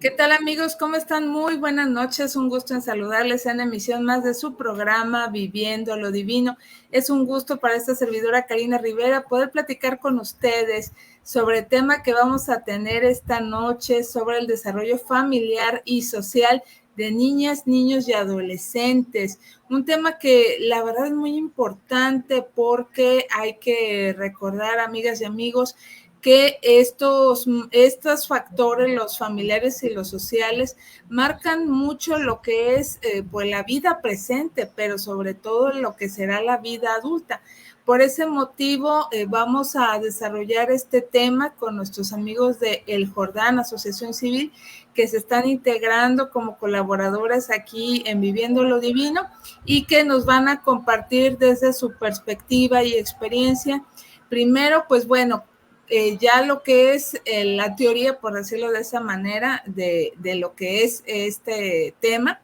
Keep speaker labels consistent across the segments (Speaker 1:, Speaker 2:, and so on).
Speaker 1: ¿Qué tal, amigos? ¿Cómo están? Muy buenas noches, un gusto en saludarles en emisión más de su programa Viviendo lo Divino. Es un gusto para esta servidora Karina Rivera poder platicar con ustedes sobre el tema que vamos a tener esta noche, sobre el desarrollo familiar y social de niñas, niños y adolescentes. Un tema que la verdad es muy importante porque hay que recordar, amigas y amigos, que estos factores, los familiares y los sociales, marcan mucho lo que es pues la vida presente, pero sobre todo lo que será la vida adulta. Por ese motivo vamos a desarrollar este tema con nuestros amigos de El Jordán, Asociación Civil, que se están integrando como colaboradores aquí en Viviendo lo Divino y que nos van a compartir desde su perspectiva y experiencia. Primero, pues bueno, ya lo que es la teoría, por decirlo de esa manera, de lo que es este tema,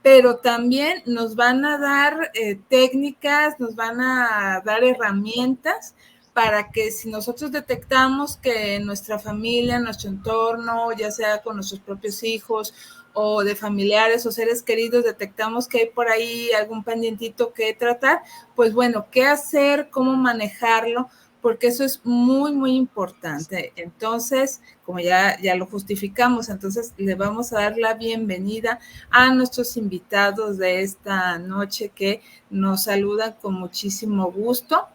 Speaker 1: pero también nos van a dar técnicas, nos van a dar herramientas para que si nosotros detectamos que en nuestra familia, en nuestro entorno, ya sea con nuestros propios hijos o de familiares o seres queridos, detectamos que hay por ahí algún pendientito que tratar, pues bueno, ¿qué hacer? ¿Cómo manejarlo? Porque eso es muy, muy importante. Entonces, como ya lo justificamos, entonces le vamos a dar la bienvenida a nuestros invitados de esta noche que nos saludan con muchísimo gusto.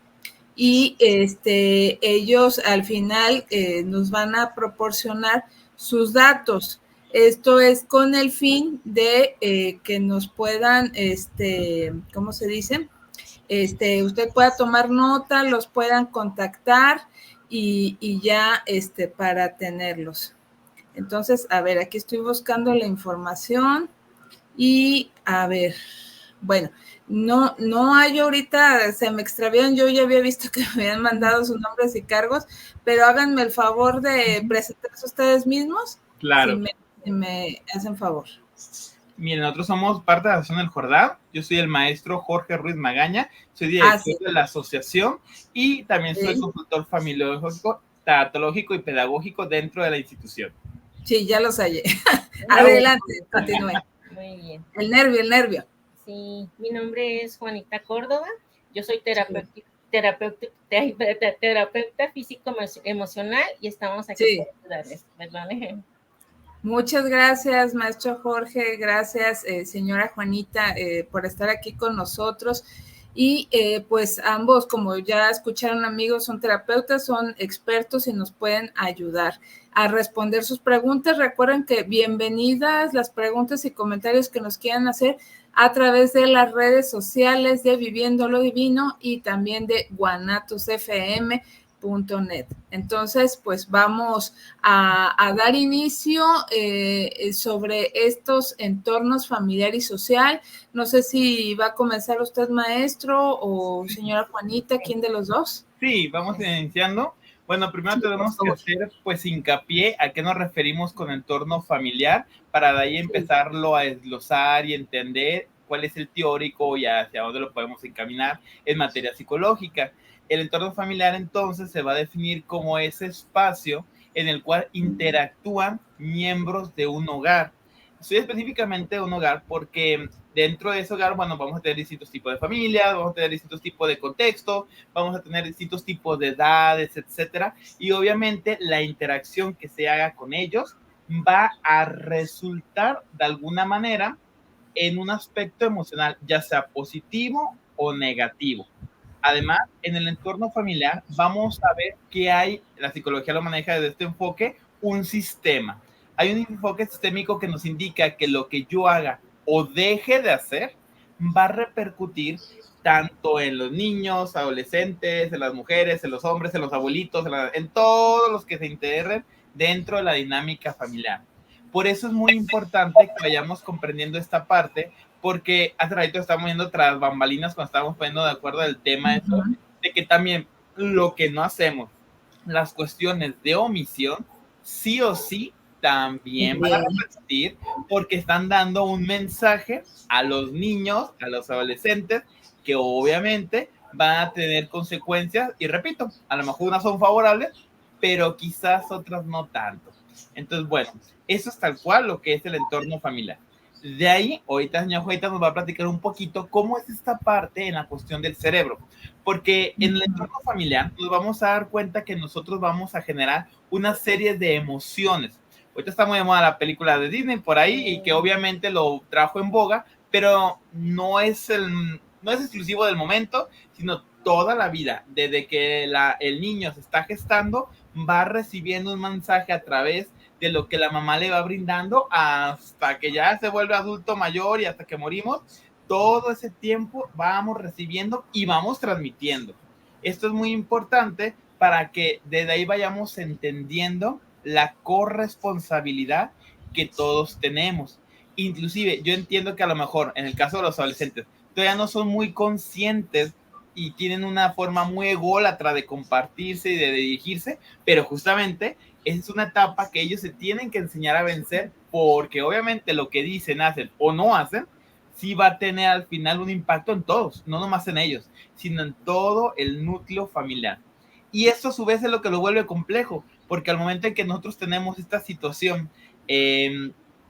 Speaker 1: Y ellos al final nos van a proporcionar sus datos. Esto es con el fin de que nos puedan, ¿cómo se dice? Usted pueda tomar nota, los puedan contactar y ya para tenerlos. Entonces, a ver, aquí estoy buscando la información y a ver, bueno, no hay ahorita, se me extravían, yo ya había visto que me habían mandado sus nombres y cargos, pero háganme el favor de presentarse ustedes mismos,
Speaker 2: Claro.
Speaker 1: si me hacen favor.
Speaker 2: Miren, nosotros somos parte de la Asociación del Jordán. Yo soy el maestro Jorge Ruiz Magaña, soy director de la asociación y también soy consultor familiológico, tanatológico y pedagógico dentro de la institución.
Speaker 1: Sí, ya los hallé. Adelante, continúe.
Speaker 3: Muy bien.
Speaker 1: El nervio.
Speaker 3: Sí, mi nombre es Juanita Córdoba. Yo soy terapeuta físico-emocional y estamos aquí para ayudarles. Perdón.
Speaker 1: Muchas gracias, maestro Jorge. Gracias, señora Juanita, por estar aquí con nosotros. Y pues ambos, como ya escucharon, amigos, son terapeutas, son expertos y nos pueden ayudar a responder sus preguntas. Recuerden que bienvenidas las preguntas y comentarios que nos quieran hacer a través de las redes sociales de Viviendo lo Divino y también de guanatosfm.net. Entonces, pues vamos a dar inicio sobre estos entornos familiar y social. No sé si va a comenzar usted, maestro, o señora Juanita, ¿quién de los dos?
Speaker 2: Sí, vamos iniciando. Bueno, primero tenemos que hacer pues hincapié a qué nos referimos con entorno familiar para de ahí empezarlo a desglosar y entender cuál es el teórico y hacia dónde lo podemos encaminar en materia psicológica. El entorno familiar entonces se va a definir como ese espacio en el cual interactúan miembros de un hogar. Soy específicamente de un hogar porque dentro de ese hogar, bueno, vamos a tener distintos tipos de familias, vamos a tener distintos tipos de contexto, vamos a tener distintos tipos de edades, etcétera, y obviamente la interacción que se haga con ellos va a resultar de alguna manera en un aspecto emocional, ya sea positivo o negativo. Además, en el entorno familiar vamos a ver que hay, la psicología lo maneja desde este enfoque, un sistema. Hay un enfoque sistémico que nos indica que lo que yo haga o deje de hacer va a repercutir tanto en los niños, adolescentes, en las mujeres, en los hombres, en los abuelitos, en todos los que se integren dentro de la dinámica familiar. Por eso es muy importante que vayamos comprendiendo esta parte, porque hace ratito estamos viendo tras bambalinas cuando estábamos poniendo de acuerdo del tema de que también lo que no hacemos, las cuestiones de omisión, sí o sí, también van a repetir porque están dando un mensaje a los niños, a los adolescentes, que obviamente van a tener consecuencias, y repito, a lo mejor unas son favorables, pero quizás otras no tanto. Entonces, bueno, eso es tal cual lo que es el entorno familiar. De ahí, ahorita señor Juanita nos va a platicar un poquito cómo es esta parte en la cuestión del cerebro, porque en el entorno familiar nos vamos a dar cuenta que nosotros vamos a generar una serie de emociones. Ahorita está muy de moda la película de Disney por ahí y que obviamente lo trajo en boga, pero no es exclusivo del momento, sino toda la vida, desde que el niño se está gestando, va recibiendo un mensaje a través de lo que la mamá le va brindando hasta que ya se vuelve adulto mayor y hasta que morimos. Todo ese tiempo vamos recibiendo y vamos transmitiendo. Esto es muy importante para que desde ahí vayamos entendiendo la corresponsabilidad que todos tenemos. Inclusive yo entiendo que a lo mejor en el caso de los adolescentes todavía no son muy conscientes y tienen una forma muy ególatra de compartirse y de dirigirse, pero justamente es una etapa que ellos se tienen que enseñar a vencer, porque obviamente lo que dicen, hacen o no hacen, sí va a tener al final un impacto en todos, no nomás en ellos, sino en todo el núcleo familiar. Y esto a su vez es lo que lo vuelve complejo, porque al momento en que nosotros tenemos esta situación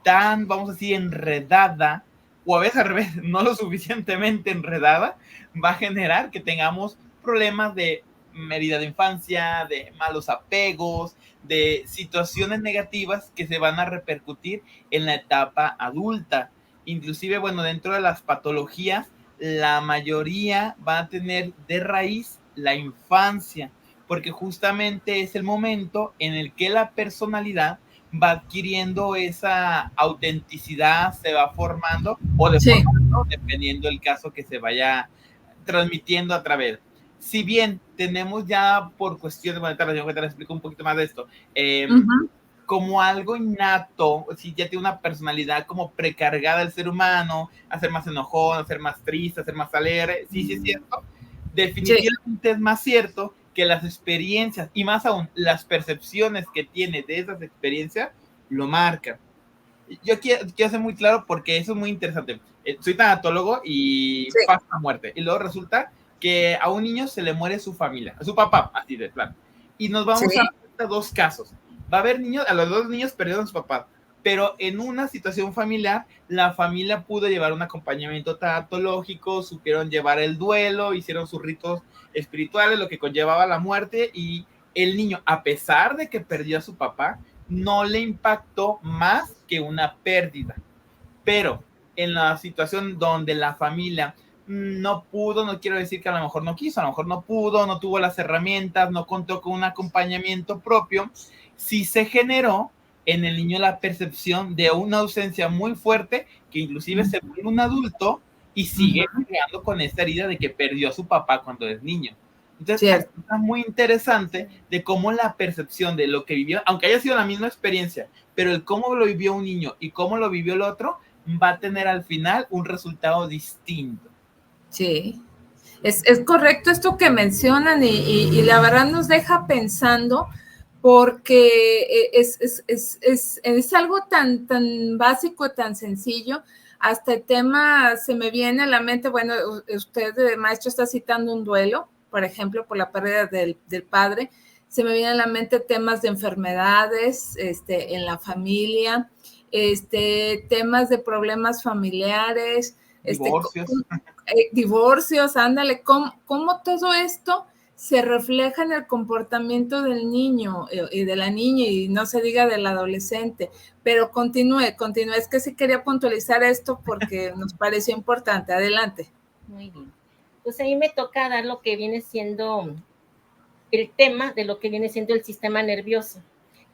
Speaker 2: tan, vamos a decir, enredada, o a veces al revés, no lo suficientemente enredada, va a generar que tengamos problemas de herida de infancia, de malos apegos, de situaciones negativas que se van a repercutir en la etapa adulta. Inclusive, bueno, dentro de las patologías, la mayoría va a tener de raíz la infancia, porque justamente es el momento en el que la personalidad va adquiriendo esa autenticidad, se va formando o deformando, dependiendo del caso que se vaya transmitiendo a través. Si bien tenemos ya por cuestiones monetarias, yo te explico un poquito más de esto, como algo innato, si ya tiene una personalidad como precargada el ser humano, a ser más enojón, a ser más triste, a ser más alegre, sí es cierto, definitivamente es más cierto que las experiencias y más aún las percepciones que tiene de esas experiencias lo marcan. Yo quiero ser muy claro porque eso es muy interesante. Soy tanatólogo y pasa la muerte. Y luego resulta que a un niño se le muere su familia, a su papá, así de plano. Y nos vamos a ver dos casos. Va a haber niños, a los dos niños perdieron a su papá, pero en una situación familiar, la familia pudo llevar un acompañamiento tanatológico, supieron llevar el duelo, hicieron sus ritos espirituales, lo que conllevaba la muerte, y el niño, a pesar de que perdió a su papá, no le impactó más que una pérdida. Pero en la situación donde la familia no pudo, no quiero decir que a lo mejor no quiso, a lo mejor no pudo, no tuvo las herramientas, no contó con un acompañamiento propio, sí se generó en el niño la percepción de una ausencia muy fuerte que inclusive se vuelve un adulto y sigue creando con esta herida de que perdió a su papá cuando es niño. Entonces, es muy interesante de cómo la percepción de lo que vivió, aunque haya sido la misma experiencia, pero el cómo lo vivió un niño y cómo lo vivió el otro, va a tener al final un resultado distinto.
Speaker 1: Sí, es correcto esto que mencionan y la verdad nos deja pensando porque es algo tan básico, tan sencillo. Hasta el tema se me viene a la mente, bueno, usted, maestro, está citando un duelo, por ejemplo, por la pérdida del padre. Se me vienen a la mente temas de enfermedades en la familia, temas de problemas familiares, divorcios, ándale, ¿cómo todo esto se refleja en el comportamiento del niño y de la niña, y no se diga del adolescente? Pero continúe, es que sí quería puntualizar esto porque nos pareció importante. Adelante.
Speaker 3: Muy bien. Pues a mí me toca dar lo que viene siendo el tema de lo que viene siendo el sistema nervioso.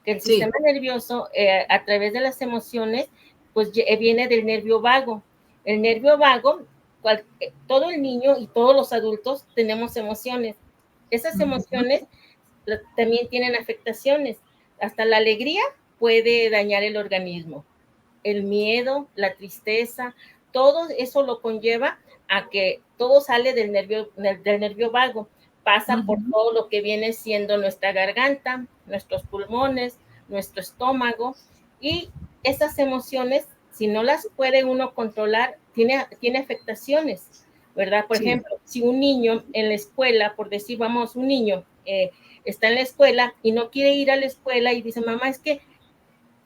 Speaker 3: Que el sistema nervioso, a través de las emociones, pues viene del nervio vago. El nervio vago, todo el niño y todos los adultos tenemos emociones. Esas emociones también tienen afectaciones. Hasta la alegría puede dañar el organismo. El miedo, la tristeza, todo eso lo conlleva a que todo sale del nervio vago. Pasa por todo lo que viene siendo nuestra garganta, nuestros pulmones, nuestro estómago, y esas emociones, si no las puede uno controlar, tiene afectaciones, ¿verdad? Por ejemplo, si un niño en la escuela, por decir, vamos, un niño está en la escuela y no quiere ir a la escuela y dice, mamá, es que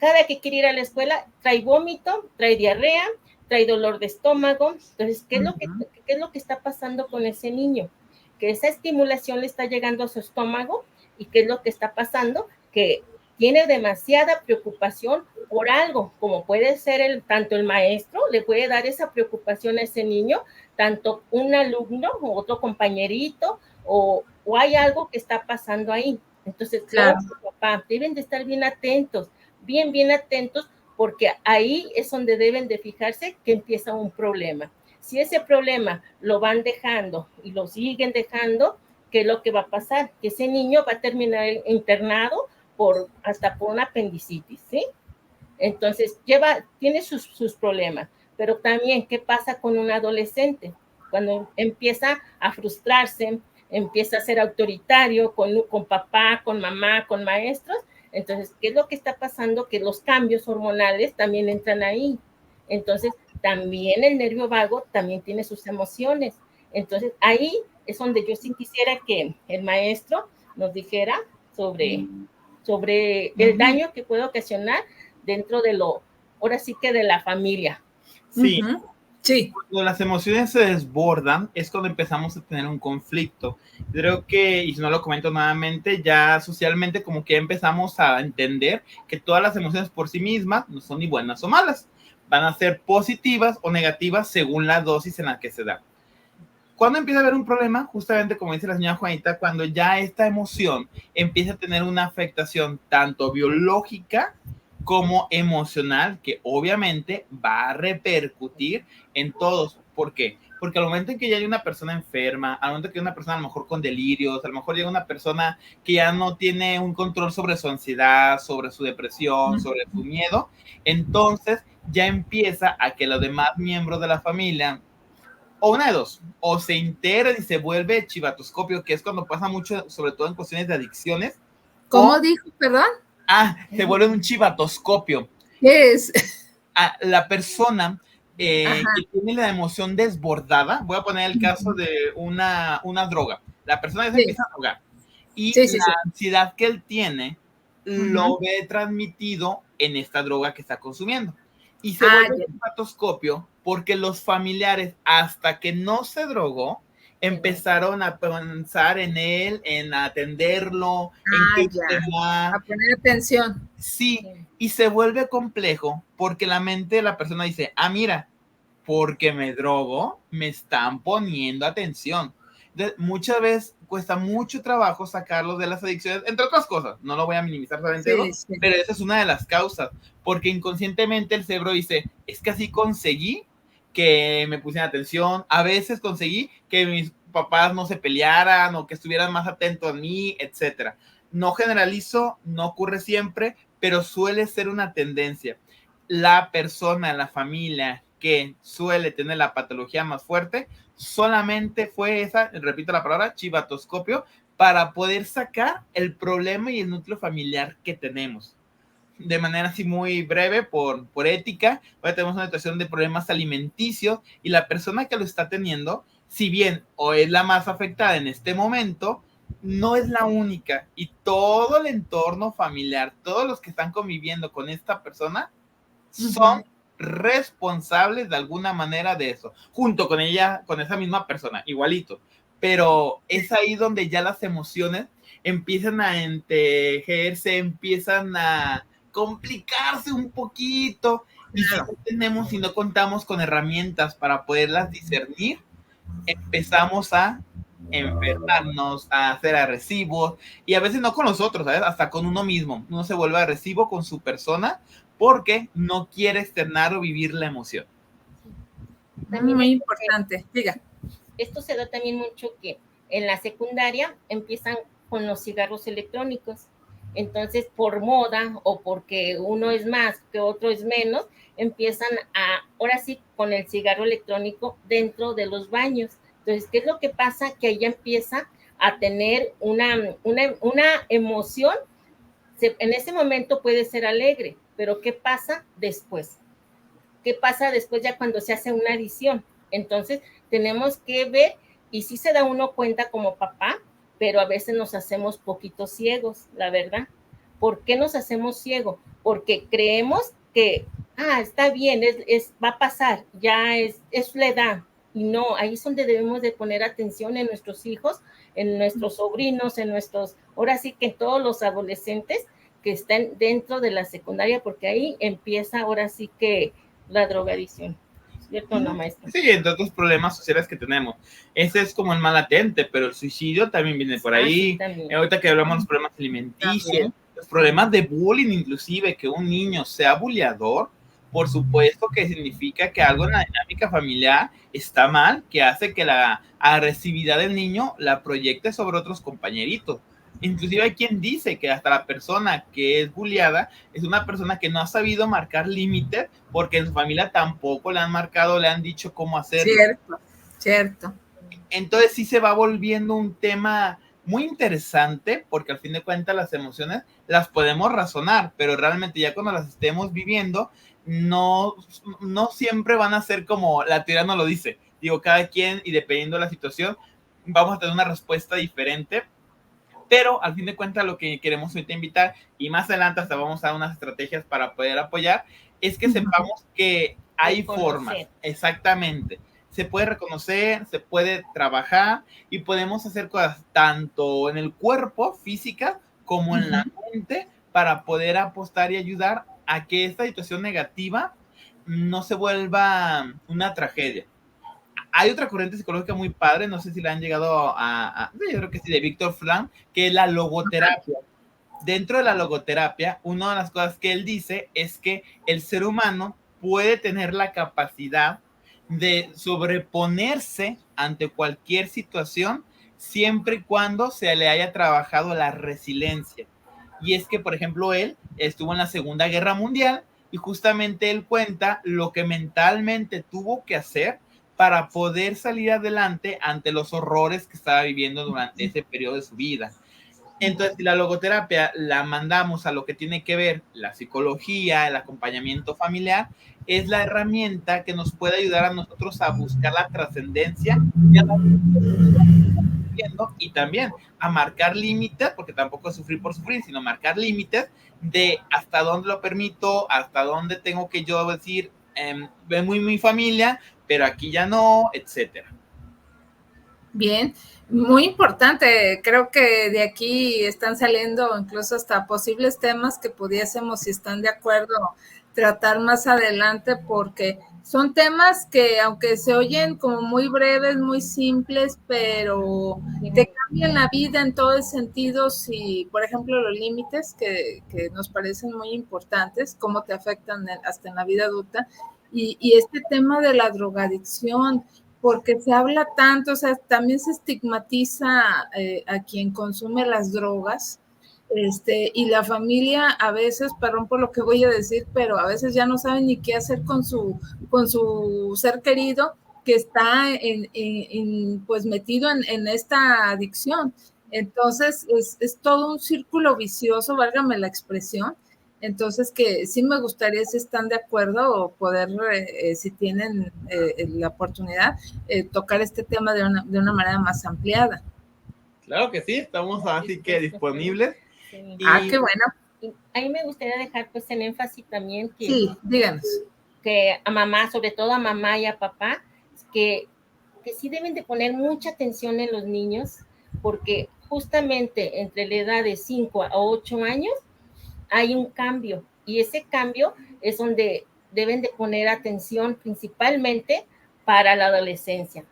Speaker 3: cada que quiere ir a la escuela trae vómito, trae diarrea, trae dolor de estómago. Entonces, ¿qué es lo que está pasando con ese niño? Que esa estimulación le está llegando a su estómago. ¿Y qué es lo que está pasando? Que tiene demasiada preocupación por algo, como puede ser tanto el maestro, le puede dar esa preocupación a ese niño, tanto un alumno o otro compañerito, o hay algo que está pasando ahí. Entonces, claro, papá, deben de estar bien atentos, bien atentos, porque ahí es donde deben de fijarse que empieza un problema. Si ese problema lo van dejando y lo siguen dejando, ¿qué es lo que va a pasar? Que ese niño va a terminar internado hasta por una apendicitis, ¿sí? Entonces, tiene sus problemas. Pero también, ¿qué pasa con un adolescente? Cuando empieza a frustrarse, empieza a ser autoritario con papá, con mamá, con maestros. Entonces, ¿qué es lo que está pasando? Que los cambios hormonales también entran ahí. Entonces, también el nervio vago también tiene sus emociones. Entonces, ahí es donde yo sí quisiera que el maestro nos dijera sobre el daño que puede ocasionar dentro ahora sí que de la familia.
Speaker 2: Sí. Sí. Cuando las emociones se desbordan es cuando empezamos a tener un conflicto. Creo que, y si no lo comento nuevamente, ya socialmente como que empezamos a entender que todas las emociones por sí mismas no son ni buenas o malas. Van a ser positivas o negativas según la dosis en la que se da. ¿Cuándo empieza a haber un problema? Justamente como dice la señora Juanita, cuando ya esta emoción empieza a tener una afectación tanto biológica como emocional, que obviamente va a repercutir en todos. ¿Por qué? Porque al momento en que ya hay una persona enferma, al momento en que hay una persona a lo mejor con delirios, a lo mejor llega una persona que ya no tiene un control sobre su ansiedad, sobre su depresión, sobre su miedo, entonces ya empieza a que los demás miembros de la familia, o una de dos, o se integra y se vuelve chivatoscopio, que es cuando pasa mucho, sobre todo en cuestiones de adicciones.
Speaker 1: ¿Cómo dijo, perdón?
Speaker 2: Se vuelve un chivatoscopio.
Speaker 1: ¿Qué es?
Speaker 2: La persona que tiene la emoción desbordada, voy a poner el caso de una droga. La persona ya se empieza a drogar y la ansiedad que él tiene lo ve transmitido en esta droga que está consumiendo. Y se vuelve un chivatoscopio porque los familiares, hasta que no se drogó, empezaron a pensar en él, en atenderlo, en qué
Speaker 1: a poner atención.
Speaker 2: Sí, y se vuelve complejo porque la mente de la persona dice, mira, porque me drogo, me están poniendo atención. Entonces, muchas veces cuesta mucho trabajo sacarlos de las adicciones, entre otras cosas, no lo voy a minimizar solamente, pero esa es una de las causas, porque inconscientemente el cerebro dice, es que así conseguí que me pusieran atención, a veces conseguí que mis papás no se pelearan o que estuvieran más atentos a mí, etcétera. No generalizo, no ocurre siempre, pero suele ser una tendencia. La persona, la familia que suele tener la patología más fuerte, solamente fue esa, repito la palabra, chivatoscopio, para poder sacar el problema y el núcleo familiar que tenemos. De manera así muy breve, por ética, hoy tenemos una situación de problemas alimenticios y la persona que lo está teniendo, si bien o es la más afectada en este momento, no es la única, y todo el entorno familiar, todos los que están conviviendo con esta persona son responsables de alguna manera de eso, junto con ella, con esa misma persona, igualito. Pero es ahí donde ya las emociones empiezan a entejerse, empiezan a complicarse un poquito, y si no contamos con herramientas para poderlas discernir, empezamos a enfermarnos, a ser agresivos, y a veces no con los otros, ¿sabes? Hasta con uno mismo. Uno se vuelve agresivo con su persona porque no quiere externar o vivir la emoción.
Speaker 1: También muy importante. Diga.
Speaker 3: Esto se da también mucho que en la secundaria empiezan con los cigarros electrónicos. Entonces, por moda o porque uno es más que otro es menos, empiezan ahora sí, con el cigarro electrónico dentro de los baños. Entonces, ¿qué es lo que pasa? Que ella empieza a tener una emoción. En ese momento puede ser alegre, pero ¿qué pasa después? ¿Qué pasa después ya cuando se hace una adicción? Entonces, tenemos que ver, y sí se da uno cuenta como papá, pero a veces nos hacemos poquito ciegos, la verdad, ¿Por qué nos hacemos ciego? Porque creemos que, está bien, va a pasar, ya es la edad. Y no, ahí es donde debemos de poner atención en nuestros hijos, en nuestros sobrinos, ahora sí que en todos los adolescentes que están dentro de la secundaria, porque ahí empieza ahora sí que la drogadicción. ¿Cierto o no, maestro?
Speaker 2: Sí, entre otros problemas sociales que tenemos. Ese es como el mal latente, pero el suicidio también viene por ahí.
Speaker 3: Sí,
Speaker 2: ahorita que hablamos de los problemas alimenticios, los problemas de bullying, inclusive, que un niño sea bulleador, por supuesto que significa que algo en la dinámica familiar está mal, que hace que la agresividad del niño la proyecte sobre otros compañeritos. Inclusive hay quien dice que hasta la persona que es bulliada es una persona que no ha sabido marcar límites porque en su familia tampoco le han marcado, le han dicho cómo hacerlo.
Speaker 1: Cierto.
Speaker 2: Entonces sí se va volviendo un tema muy interesante porque al fin de cuentas las emociones las podemos razonar, pero realmente ya cuando las estemos viviendo no siempre van a ser como la teoría nos lo dice. Digo, cada quien y dependiendo de la situación vamos a tener una respuesta diferente. Pero al fin de cuentas lo que queremos ahorita invitar, y más adelante hasta vamos a dar unas estrategias para poder apoyar, es que sepamos que hay formas, exactamente. Se puede reconocer, se puede trabajar y podemos hacer cosas tanto en el cuerpo, física, como en la mente, para poder apostar y ayudar a que esta situación negativa no se vuelva una tragedia. Hay otra corriente psicológica muy padre, no sé si la han llegado yo creo que sí, de Víctor Frank, que es la logoterapia. Dentro de la logoterapia, una de las cosas que él dice es que el ser humano puede tener la capacidad de sobreponerse ante cualquier situación siempre y cuando se le haya trabajado la resiliencia. Y es que, por ejemplo, él estuvo en la Segunda Guerra Mundial y justamente él cuenta lo que mentalmente tuvo que hacer para poder salir adelante ante los horrores que estaba viviendo durante ese periodo de su vida. Entonces, si la logoterapia la mandamos a lo que tiene que ver la psicología, el acompañamiento familiar, es la herramienta que nos puede ayudar a nosotros a buscar la trascendencia y también a marcar límites, porque tampoco es sufrir por sufrir, sino marcar límites de hasta dónde lo permito, hasta dónde tengo que yo decir, ve muy mi familia, pero aquí ya no, etcétera.
Speaker 1: Bien, muy importante. Creo que de aquí están saliendo incluso hasta posibles temas que pudiésemos, si están de acuerdo, tratar más adelante, porque son temas que, aunque se oyen como muy breves, muy simples, pero te cambian la vida en todo el sentido. Si, por ejemplo, los límites que nos parecen muy importantes, cómo te afectan hasta en la vida adulta, y este tema de la drogadicción, porque se habla tanto, o sea, también se estigmatiza a quien consume las drogas, y la familia a veces, perdón por lo que voy a decir, pero a veces ya no saben ni qué hacer con su ser querido que está pues metido en esta adicción. Entonces es todo un círculo vicioso, válgame la expresión. Entonces, que sí me gustaría, si están de acuerdo, o poder, si tienen la oportunidad, tocar este tema de una manera más ampliada.
Speaker 2: Claro que sí, estamos así que disponibles.
Speaker 3: Sí.
Speaker 1: Qué bueno.
Speaker 3: Y a mí me gustaría dejar pues el énfasis también que,
Speaker 1: sí, díganos,
Speaker 3: que a mamá, sobre todo a mamá y a papá, que sí deben de poner mucha atención en los niños, porque justamente entre la edad de 5 a 8 años hay un cambio, y ese cambio es donde deben de poner atención principalmente para la adolescencia.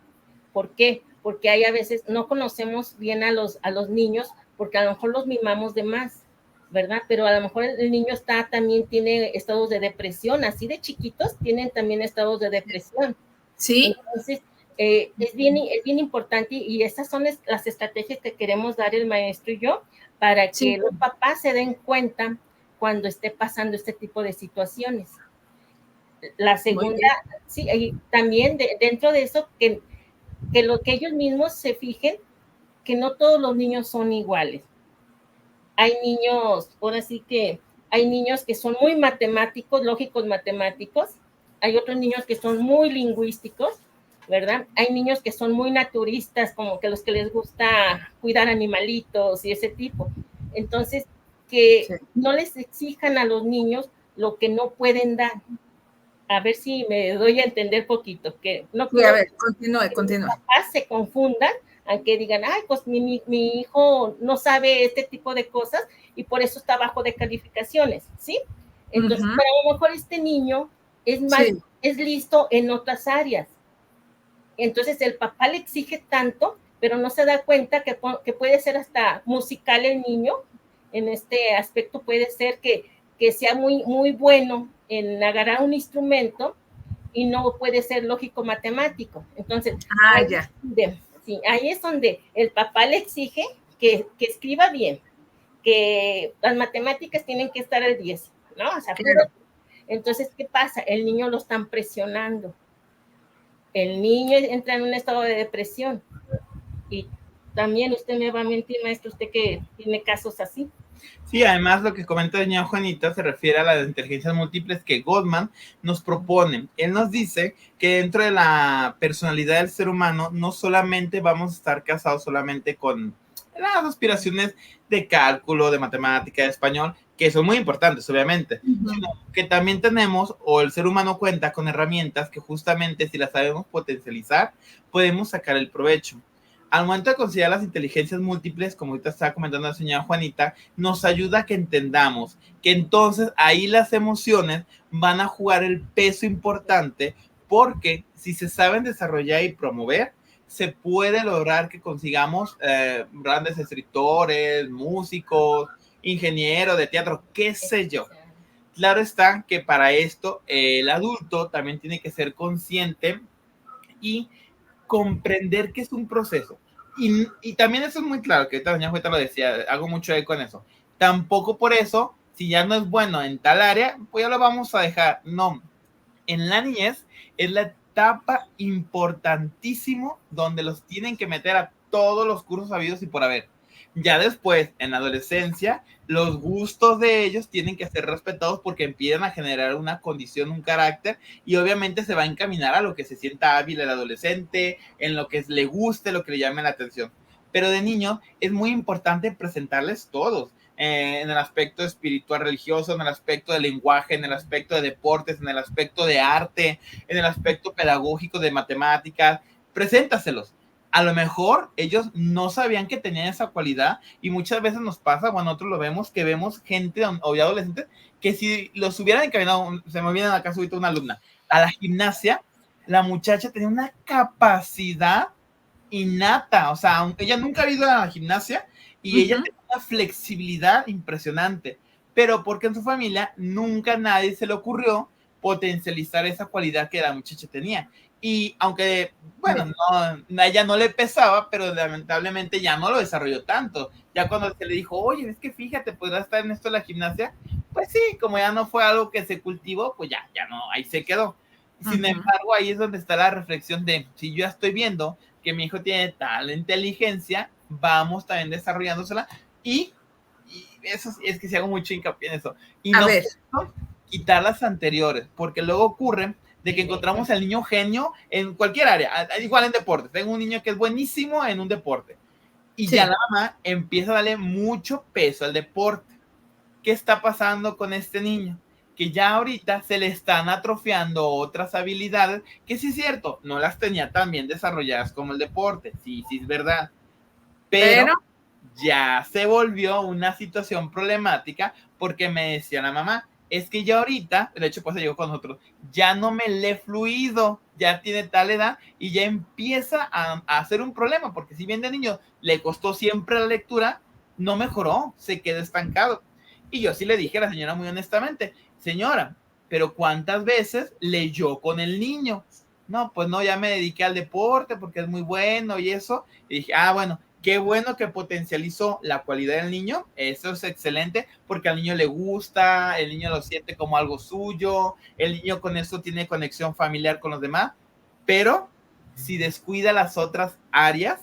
Speaker 3: ¿Por qué? Porque hay a veces no conocemos bien a los niños, porque a lo mejor los mimamos de más, ¿verdad? Pero a lo mejor el niño también tiene estados de depresión, así de chiquitos tienen también estados de depresión.
Speaker 1: Sí.
Speaker 3: Entonces, es bien importante, y esas son las estrategias que queremos dar el maestro y yo, para que los papás se den cuenta cuando esté pasando este tipo de situaciones. La segunda, sí, y también dentro de eso, que ellos mismos se fijen que no todos los niños son iguales. Hay niños, ahora sí que hay niños que son muy matemáticos, lógicos matemáticos, hay otros niños que son muy lingüísticos, ¿verdad? Hay niños que son muy naturistas, como que los que les gusta cuidar animalitos y ese tipo. Entonces, que
Speaker 1: Sí.
Speaker 3: no les exijan a los niños lo que no pueden dar. A ver si me doy a entender poquito, que no
Speaker 1: Sí, a
Speaker 3: quiero
Speaker 1: ver,
Speaker 3: que
Speaker 1: continúe.
Speaker 3: los papás se confundan, aunque digan, ay, pues mi hijo no sabe este tipo de cosas y por eso está bajo de calificaciones, ¿sí? Entonces, pero a lo mejor este niño es más,
Speaker 1: sí,
Speaker 3: es listo en otras áreas. Entonces el papá le exige tanto, pero no se da cuenta que puede ser hasta musical el niño. En este aspecto puede ser que sea muy, muy bueno en agarrar un instrumento y no puede ser lógico matemático. Entonces,
Speaker 1: ya.
Speaker 3: Sí, ahí es donde el papá le exige que escriba bien, que las matemáticas tienen que estar al 10, ¿no? O sea,
Speaker 1: Claro.
Speaker 3: entonces, ¿qué pasa? El niño lo están presionando. El niño entra en un estado de depresión. Y también usted me va a mentir, maestro, usted que tiene casos así.
Speaker 2: Sí, además lo que comenta doña Juanita se refiere a las inteligencias múltiples que Gottman nos propone. Él nos dice que dentro de la personalidad del ser humano no solamente vamos a estar casados solamente con las aspiraciones de cálculo, de matemática, de español, que son muy importantes, obviamente, sino que también tenemos, o el ser humano cuenta con herramientas que justamente si las sabemos potencializar, podemos sacar el provecho. Al momento de considerar las inteligencias múltiples, como ahorita estaba comentando la señora Juanita, nos ayuda a que entendamos que entonces ahí las emociones van a jugar el peso importante, porque si se saben desarrollar y promover, se puede lograr que consigamos grandes escritores, músicos, ingenieros de teatro, qué sé yo. Claro está que para esto el adulto también tiene que ser consciente y comprender que es un proceso. Y también eso es muy claro, que esta doña Jueta lo decía, hago mucho eco en eso. Tampoco por eso, si ya no es bueno en tal área, pues ya lo vamos a dejar. No, en la niñez es la etapa importantísimo donde los tienen que meter a todos los cursos habidos y por haber. Ya después, en la adolescencia, los gustos de ellos tienen que ser respetados porque empiezan a generar una condición, un carácter, y obviamente se va a encaminar a lo que se sienta hábil el adolescente, en lo que le guste, lo que le llame la atención. Pero de niño es muy importante presentarles todos, en el aspecto espiritual religioso, en el aspecto de lenguaje, en el aspecto de deportes, en el aspecto de arte, en el aspecto pedagógico de matemáticas, preséntaselos. A lo mejor ellos no sabían que tenían esa cualidad y muchas veces nos pasa, bueno, nosotros lo vemos, que vemos gente o adolescentes que si los hubieran encaminado, se me viene a la casa ahorita una alumna, a la gimnasia, la muchacha tenía una capacidad innata, o sea, ella nunca ha ido a la gimnasia y ella tiene una flexibilidad impresionante, pero porque en su familia nunca a nadie se le ocurrió potencializar esa cualidad que la muchacha tenía. Y aunque, bueno, no, a ella no le pesaba, pero lamentablemente ya no lo desarrolló tanto. Ya cuando se le dijo, oye, es que fíjate, podrás estar en esto de la gimnasia, pues sí, como ya no fue algo que se cultivó, pues ya no, ahí se quedó. Sin embargo, ahí es donde está la reflexión de, si yo ya estoy viendo que mi hijo tiene tal inteligencia, vamos también desarrollándosela y eso es que si hago mucho hincapié en eso. Y no quitar las anteriores, porque luego ocurre de que encontramos al niño genio en cualquier área, igual en deporte. Tengo un niño que es buenísimo en un deporte y ya la mamá empieza a darle mucho peso al deporte. ¿Qué está pasando con este niño? Que ya ahorita se le están atrofiando otras habilidades que sí es cierto, no las tenía tan bien desarrolladas como el deporte, sí es verdad, pero ya se volvió una situación problemática porque me decía la mamá, es que ya ahorita, de hecho pues se llegó con nosotros, ya no me lee fluido, ya tiene tal edad y ya empieza a hacer un problema, porque si bien de niño le costó siempre la lectura, no mejoró, se quedó estancado. Y yo sí le dije a la señora muy honestamente, señora, pero ¿cuántas veces leyó con el niño? No, pues no, ya me dediqué al deporte porque es muy bueno y eso. Y dije, bueno, qué bueno que potencializó la cualidad del niño, eso es excelente, porque al niño le gusta, el niño lo siente como algo suyo, el niño con eso tiene conexión familiar con los demás, pero si descuida las otras áreas,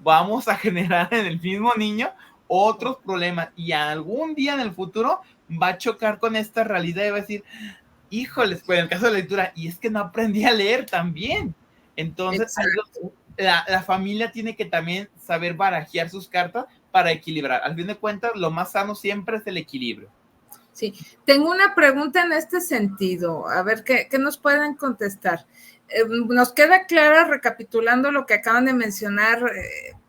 Speaker 2: vamos a generar en el mismo niño otros problemas y algún día en el futuro va a chocar con esta realidad y va a decir, híjoles, pues en el caso de la lectura, y es que no aprendí a leer también. Entonces, la familia tiene que también saber barajear sus cartas para equilibrar. Al fin de cuentas, lo más sano siempre es el equilibrio.
Speaker 1: Sí, tengo una pregunta en este sentido, a ver qué nos pueden contestar. Nos queda clara, recapitulando lo que acaban de mencionar,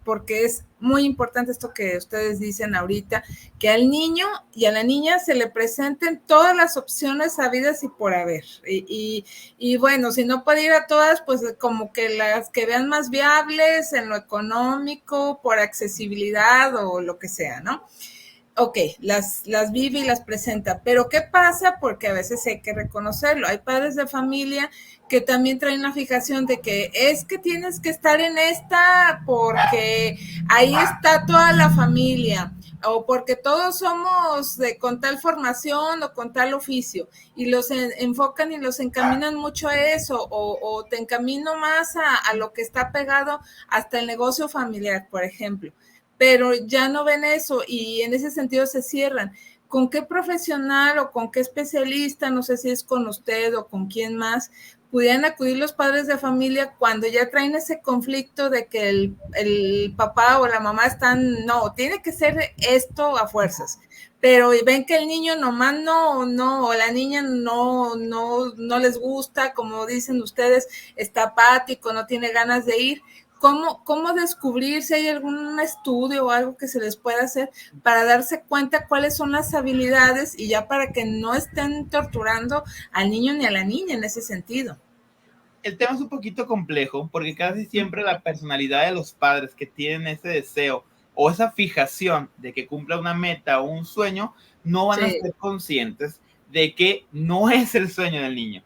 Speaker 1: porque es muy importante esto que ustedes dicen ahorita, que al niño y a la niña se le presenten todas las opciones habidas y por haber. Y bueno, si no puede ir a todas, pues como que las que vean más viables en lo económico, por accesibilidad o lo que sea, ¿no? Ok, las vive y las presenta, pero ¿qué pasa? Porque a veces hay que reconocerlo. Hay padres de familia que también traen la fijación de que es que tienes que estar en esta porque ahí está toda la familia, o porque todos somos con tal formación o con tal oficio, y los enfocan y los encaminan mucho a eso, o te encamino más a lo que está pegado hasta el negocio familiar, por ejemplo. Pero ya no ven eso y en ese sentido se cierran. ¿Con qué profesional o con qué especialista, no sé si es con usted o con quién más, pudieran acudir los padres de familia cuando ya traen ese conflicto de que el papá o la mamá están, no, tiene que ser esto a fuerzas, pero ven que el niño nomás no, o la niña no les gusta, como dicen ustedes, está apático, no tiene ganas de ir? ¿Cómo descubrir si hay algún estudio o algo que se les pueda hacer para darse cuenta cuáles son las habilidades y ya para que no estén torturando al niño ni a la niña en ese sentido?
Speaker 2: El tema es un poquito complejo porque casi siempre la personalidad de los padres que tienen ese deseo o esa fijación de que cumpla una meta o un sueño no van a ser conscientes de que no es el sueño del niño.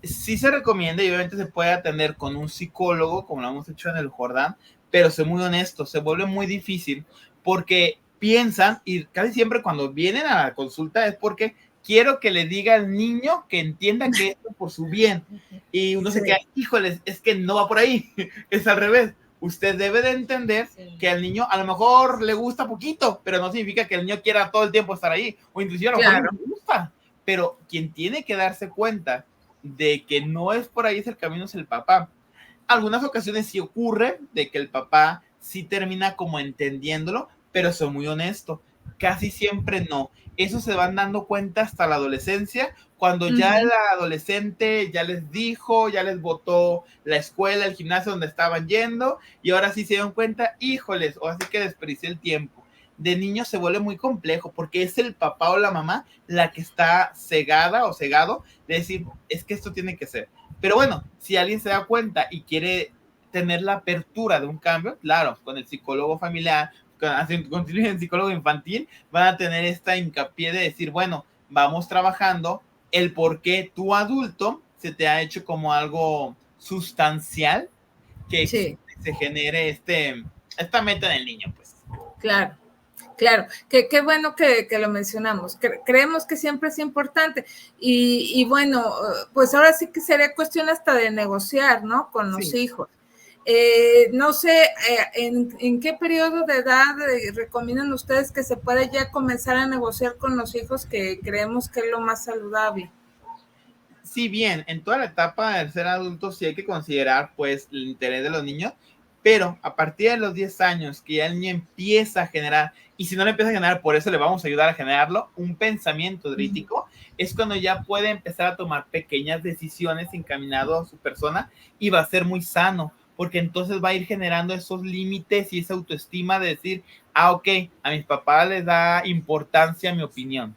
Speaker 2: Sí se recomienda y obviamente se puede atender con un psicólogo, como lo hemos hecho en el Jordán, pero soy muy honesto, se vuelve muy difícil porque piensan, y casi siempre cuando vienen a la consulta es porque quiero que le diga al niño que entienda que esto es por su bien. Y uno se queda, híjoles, es que no va por ahí, es al revés. Usted debe de entender que al niño a lo mejor le gusta poquito, pero no significa que el niño quiera todo el tiempo estar ahí, o inclusive a lo mejor no le gusta. Pero quien tiene que darse cuenta de que no es por ahí es el camino, es el papá. Algunas ocasiones sí ocurre de que el papá sí termina como entendiéndolo, pero soy muy honesto, casi siempre no. Eso se van dando cuenta hasta la adolescencia, cuando ya el adolescente ya les dijo, ya les botó la escuela, el gimnasio donde estaban yendo, y ahora sí se dan cuenta, híjoles, o así que desperdicié el tiempo. De niño se vuelve muy complejo porque es el papá o la mamá la que está cegada o cegado de decir, es que esto tiene que ser. Pero bueno, si alguien se da cuenta y quiere tener la apertura de un cambio, claro, con el psicólogo familiar, con el psicólogo infantil, van a tener esta hincapié de decir, bueno, vamos trabajando el por qué tu adulto se te ha hecho como algo sustancial que se genere esta meta en el niño, pues.
Speaker 1: Claro. Claro, qué bueno que lo mencionamos. Creemos que siempre es importante. Y bueno, pues ahora sí que sería cuestión hasta de negociar, ¿no? Con los hijos. No sé, ¿en qué periodo de edad recomiendan ustedes que se pueda ya comenzar a negociar con los hijos, que creemos que es lo más saludable?
Speaker 2: Sí, bien, en toda la etapa del ser adulto sí hay que considerar pues el interés de los niños, pero a partir de los 10 años que ya el niño empieza a generar, y si no le empieza a generar, por eso le vamos a ayudar a generarlo, un pensamiento crítico, es cuando ya puede empezar a tomar pequeñas decisiones encaminado a su persona y va a ser muy sano, porque entonces va a ir generando esos límites y esa autoestima de decir, ok, a mis papás les da importancia mi opinión.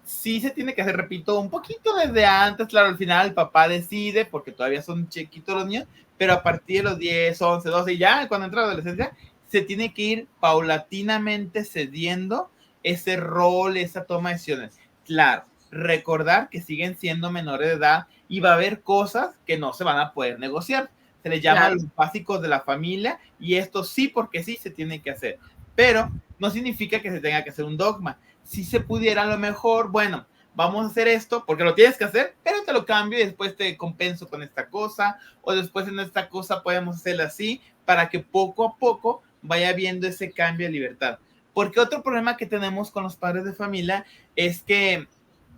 Speaker 2: Sí se tiene que hacer, repito, un poquito desde antes, claro, al final el papá decide, porque todavía son chiquitos los niños, pero a partir de los 10, 11, 12, ya cuando entra la adolescencia, se tiene que ir paulatinamente cediendo ese rol, esa toma de decisiones. Claro, recordar que siguen siendo menores de edad y va a haber cosas que no se van a poder negociar. Se les llama los básicos de la familia y esto sí, porque sí se tiene que hacer, pero no significa que se tenga que hacer un dogma. Si se pudiera a lo mejor, bueno, vamos a hacer esto porque lo tienes que hacer, pero te lo cambio y después te compenso con esta cosa, o después en esta cosa podemos hacerlo así para que poco a poco vaya viendo ese cambio de libertad. Porque otro problema que tenemos con los padres de familia es que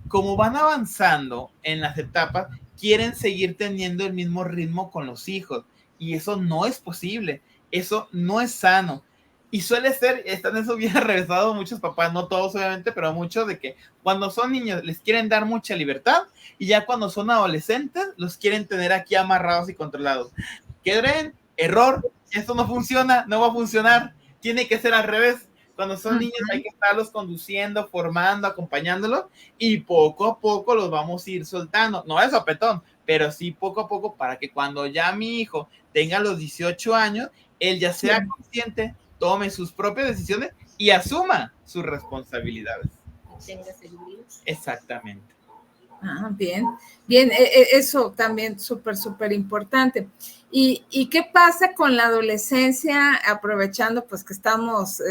Speaker 2: como van avanzando en las etapas, quieren seguir teniendo el mismo ritmo con los hijos y eso no es posible, eso no es sano. Y suele ser, están eso bien arrevesados muchos papás, no todos obviamente, pero muchos, de que cuando son niños les quieren dar mucha libertad y ya cuando son adolescentes los quieren tener aquí amarrados y controlados. ¿Qué creen? Error, esto no funciona, no va a funcionar, tiene que ser al revés. Cuando son niños hay que estarlos conduciendo, formando, acompañándolos y poco a poco los vamos a ir soltando. No es sopetón, pero sí poco a poco para que cuando ya mi hijo tenga los 18 años, él ya sea consciente, tome sus propias decisiones y asuma sus responsabilidades.
Speaker 3: Tenga seguridad.
Speaker 2: Exactamente.
Speaker 1: Ah, bien, bien, eso también súper importante. ¿Y qué pasa con la adolescencia? Aprovechando pues que estamos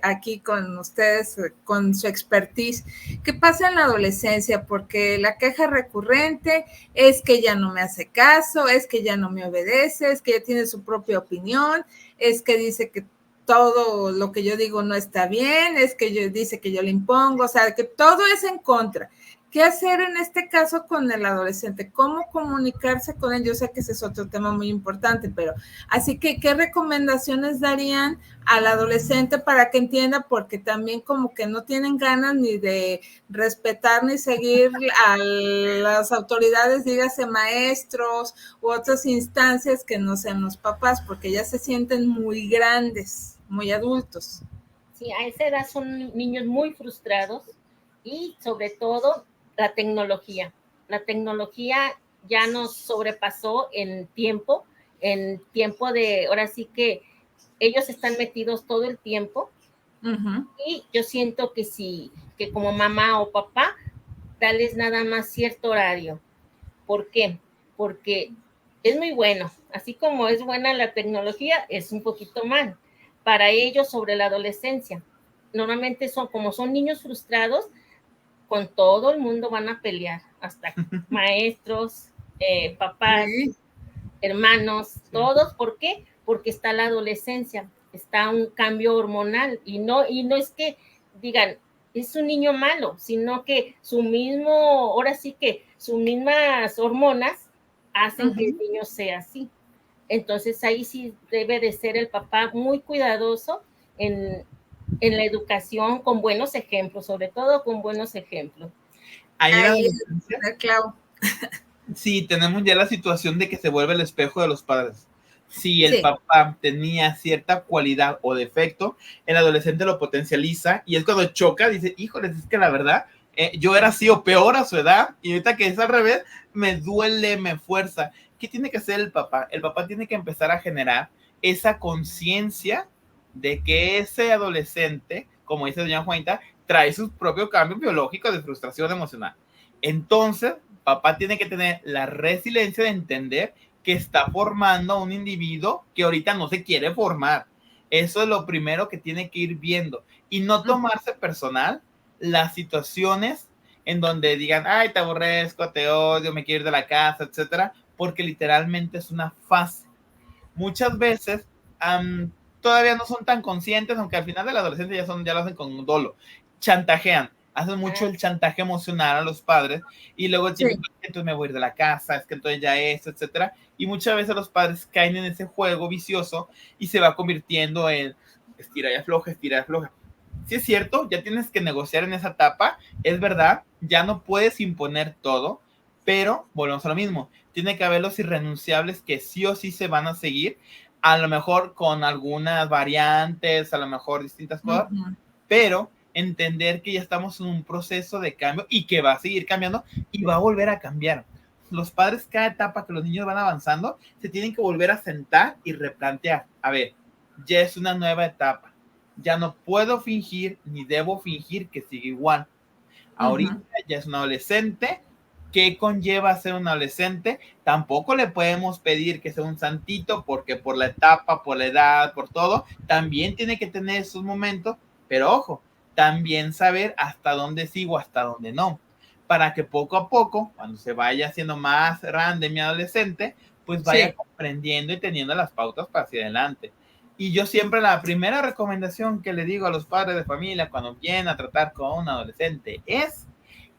Speaker 1: aquí con ustedes, con su expertise, ¿qué pasa en la adolescencia? Porque la queja recurrente es que ya no me hace caso, es que ya no me obedece, es que ya tiene su propia opinión, es que dice que todo lo que yo digo no está bien, es que dice que yo le impongo, o sea, que todo es en contra. ¿Qué hacer en este caso con el adolescente? ¿Cómo comunicarse con él? Yo sé que ese es otro tema muy importante, pero así que, ¿qué recomendaciones darían al adolescente para que entienda? Porque también como que no tienen ganas ni de respetar ni seguir a las autoridades, dígase maestros u otras instancias que no sean los papás, porque ya se sienten muy grandes, muy adultos.
Speaker 3: Sí, a esa edad son niños muy frustrados y sobre todo la tecnología. La tecnología ya nos sobrepasó en tiempo de, ahora sí que ellos están metidos todo el tiempo. Y yo siento que sí, que como mamá o papá, darles nada más cierto horario. ¿Por qué? Porque es muy bueno. Así como es buena la tecnología, es un poquito mal para ellos sobre la adolescencia. Normalmente como son niños frustrados, con todo el mundo van a pelear, hasta maestros, papás, hermanos, todos. ¿Por qué? Porque está la adolescencia, está un cambio hormonal y no es que digan es un niño malo, sino que ahora sí que sus mismas hormonas hacen que el niño sea así. Entonces ahí sí debe de ser el papá muy cuidadoso en la educación, con buenos ejemplos, sobre todo con buenos ejemplos.
Speaker 1: Ahí es claro.
Speaker 2: Sí, tenemos ya la situación de que se vuelve el espejo de los padres. Si el papá tenía cierta cualidad o defecto, el adolescente lo potencializa y es cuando choca, dice, híjoles, es que la verdad, yo era así o peor a su edad y ahorita que es al revés, me duele, me fuerza. ¿Qué tiene que hacer el papá? El papá tiene que empezar a generar esa conciencia de que ese adolescente, como dice doña Juanita, trae sus propios cambios biológicos de frustración emocional. Entonces, papá tiene que tener la resiliencia de entender que está formando a un individuo que ahorita no se quiere formar. Eso es lo primero que tiene que ir viendo y no tomarse personal las situaciones en donde digan, ay, te aborrezco, te odio, me quiero ir de la casa, etcétera, porque literalmente es una fase. Muchas veces todavía no son tan conscientes, aunque al final de la adolescencia ya lo hacen con dolo, chantajean, hacen mucho el chantaje emocional a los padres y luego entonces me voy a ir de la casa, es que entonces ya esto, etcétera, y muchas veces los padres caen en ese juego vicioso y se va convirtiendo en estira y afloja, estira y afloja. Sí es cierto, ya tienes que negociar en esa etapa, es verdad, ya no puedes imponer todo, pero volvemos a lo mismo, tiene que haber los irrenunciables que sí o sí se van a seguir, a lo mejor con algunas variantes, a lo mejor distintas cosas, pero entender que ya estamos en un proceso de cambio y que va a seguir cambiando y va a volver a cambiar. Los padres, cada etapa que los niños van avanzando, se tienen que volver a sentar y replantear. A ver, ya es una nueva etapa. Ya no puedo fingir ni debo fingir que sigue igual. Ahorita ya es un adolescente. ¿Qué conlleva ser un adolescente? Tampoco le podemos pedir que sea un santito porque por la etapa, por la edad, por todo, también tiene que tener sus momentos, pero ojo, también saber hasta dónde sigo, hasta dónde no, para que poco a poco, cuando se vaya haciendo más grande mi adolescente, pues vaya comprendiendo y teniendo las pautas para hacia adelante. Y yo siempre la primera recomendación que le digo a los padres de familia cuando vienen a tratar con un adolescente es,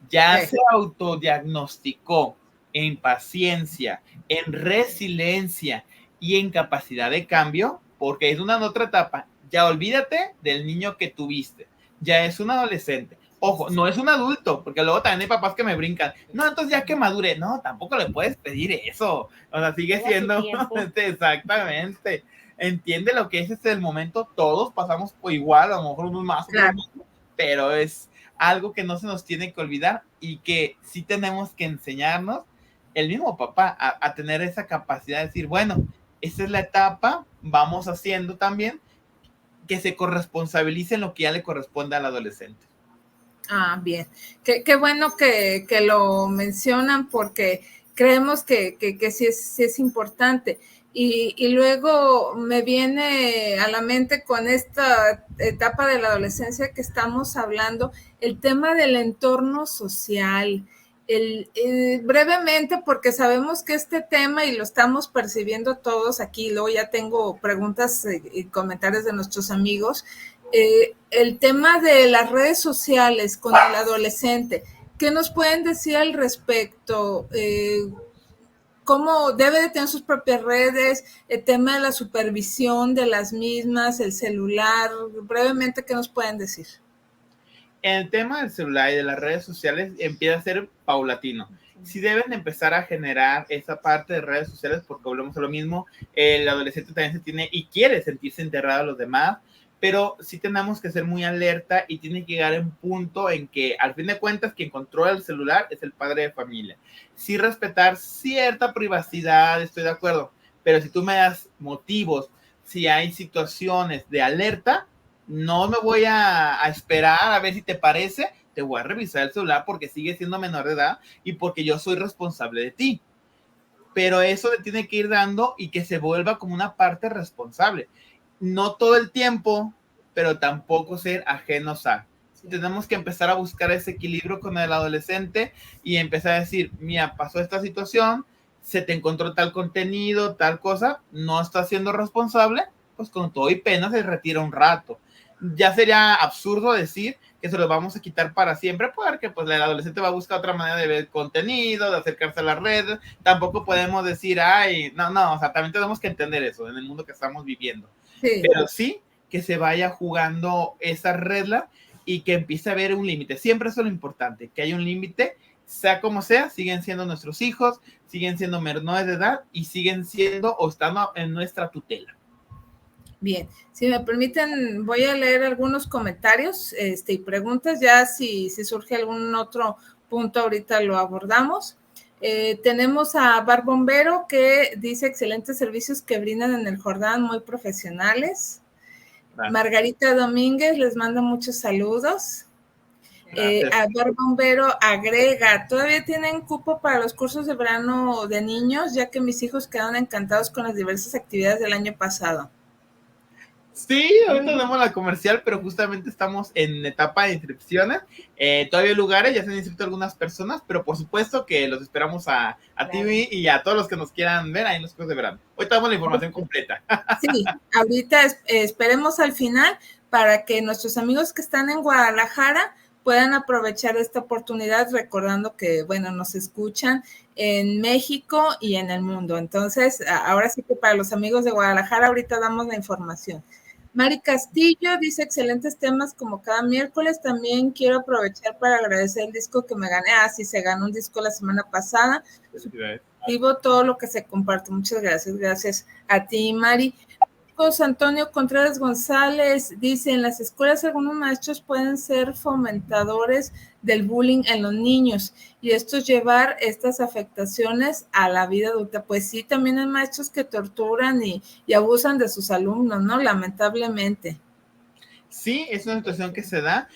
Speaker 2: ya se autodiagnosticó en paciencia, en resiliencia y en capacidad de cambio, porque es una otra etapa, Ya olvídate del niño que tuviste, ya es un adolescente. Ojo, no es un adulto, porque luego también hay papás que me brincan. No, entonces ya que madure. No, tampoco le puedes pedir eso. O sea, sigue siendo... Exactamente. Entiende lo que es el momento. Todos pasamos por igual, a lo mejor unos más, otros menos, pero es algo que no se nos tiene que olvidar y que sí tenemos que enseñarnos, el mismo papá, a tener esa capacidad de decir, bueno, esta es la etapa, vamos haciendo también que se corresponsabilice en lo que ya le corresponde al adolescente.
Speaker 1: Ah, bien. Qué bueno que lo mencionan porque creemos que sí es importante. Y luego me viene a la mente con esta etapa de la adolescencia que estamos hablando, el tema del entorno social. Brevemente, porque sabemos que este tema y lo estamos percibiendo todos aquí, luego ya tengo preguntas y comentarios de nuestros amigos, el tema de las redes sociales con el adolescente, ¿qué nos pueden decir al respecto? ¿Cómo debe de tener sus propias redes? El tema de la supervisión de las mismas, el celular, brevemente, ¿qué nos pueden decir?
Speaker 2: El tema del celular y de las redes sociales empieza a ser paulatino. Sí deben empezar a generar esa parte de redes sociales porque volvemos a lo mismo, el adolescente también se tiene y quiere sentirse integrado a los demás, pero sí tenemos que ser muy alerta y tiene que llegar a un punto en que al fin de cuentas quien controla el celular es el padre de familia. Sí respetar cierta privacidad, estoy de acuerdo, pero si tú me das motivos, si hay situaciones de alerta, no me voy a esperar a ver si te parece, te voy a revisar el celular porque sigue siendo menor de edad y porque yo soy responsable de ti. Pero eso le tiene que ir dando y que se vuelva como una parte responsable. No todo el tiempo, pero tampoco ser ajenos a. Tenemos que empezar a buscar ese equilibrio con el adolescente y empezar a decir, mira, pasó esta situación, se te encontró tal contenido, tal cosa, no estás siendo responsable, pues con todo y pena se retira un rato. Ya sería absurdo decir que se los vamos a quitar para siempre porque pues el adolescente va a buscar otra manera de ver contenido, de acercarse a las redes. Tampoco podemos decir, ay, no, o sea, también tenemos que entender eso en el mundo que estamos viviendo. Sí. Pero sí que se vaya jugando esa regla y que empiece a haber un límite. Siempre eso es lo importante, que haya un límite, sea como sea, siguen siendo nuestros hijos, siguen siendo menores de edad y siguen siendo o estando en nuestra tutela.
Speaker 1: Bien, si me permiten, voy a leer algunos comentarios y preguntas, ya si surge algún otro punto ahorita lo abordamos. Tenemos a Bar Bombero que dice excelentes servicios que brindan en el Jordán, muy profesionales. Gracias. Margarita Domínguez les manda muchos saludos. A Bar Bombero agrega, todavía tienen cupo para los cursos de verano de niños, ya que mis hijos quedaron encantados con las diversas actividades del año pasado.
Speaker 2: Sí, ahorita tenemos la comercial, pero justamente estamos en etapa de inscripciones. Todavía hay lugares, ya se han inscrito algunas personas, pero por supuesto que los esperamos a TV y a todos los que nos quieran ver ahí en los cursos de verano. Hoy tenemos la información completa.
Speaker 1: Sí, ahorita esperemos al final para que nuestros amigos que están en Guadalajara puedan aprovechar esta oportunidad, recordando que, bueno, nos escuchan en México y en el mundo. Entonces, ahora sí que para los amigos de Guadalajara, ahorita damos la información. Mari Castillo dice, excelentes temas como cada miércoles. También quiero aprovechar para agradecer el disco que me gané. Sí, se ganó un disco la semana pasada. Vivo todo lo que se comparte. Muchas gracias. Gracias a ti, Mari. Antonio Contreras González dice, en las escuelas algunos maestros pueden ser fomentadores del bullying en los niños y esto es llevar estas afectaciones a la vida adulta. Pues sí, también hay maestros que torturan y abusan de sus alumnos, ¿no? Lamentablemente.
Speaker 2: Sí, es una situación que se da,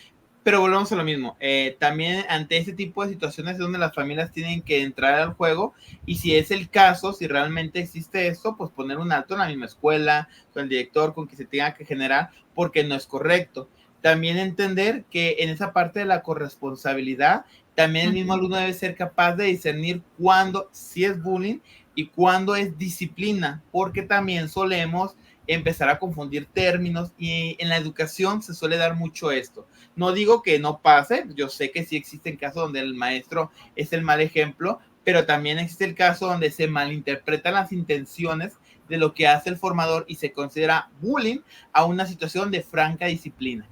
Speaker 2: pero volvemos a lo mismo. También ante este tipo de situaciones es donde las familias tienen que entrar al juego y si es el caso, si realmente existe esto, pues poner un alto en la misma escuela, con el director, con que se tenga que generar, porque no es correcto. También entender que en esa parte de la corresponsabilidad, también el mismo alumno debe ser capaz de discernir cuándo sí es bullying y cuándo es disciplina, porque también solemos empezar a confundir términos y en la educación se suele dar mucho esto. No digo que no pase, yo sé que sí existen casos donde el maestro es el mal ejemplo, pero también existe el caso donde se malinterpretan las intenciones de lo que hace el formador y se considera bullying a una situación de franca disciplina.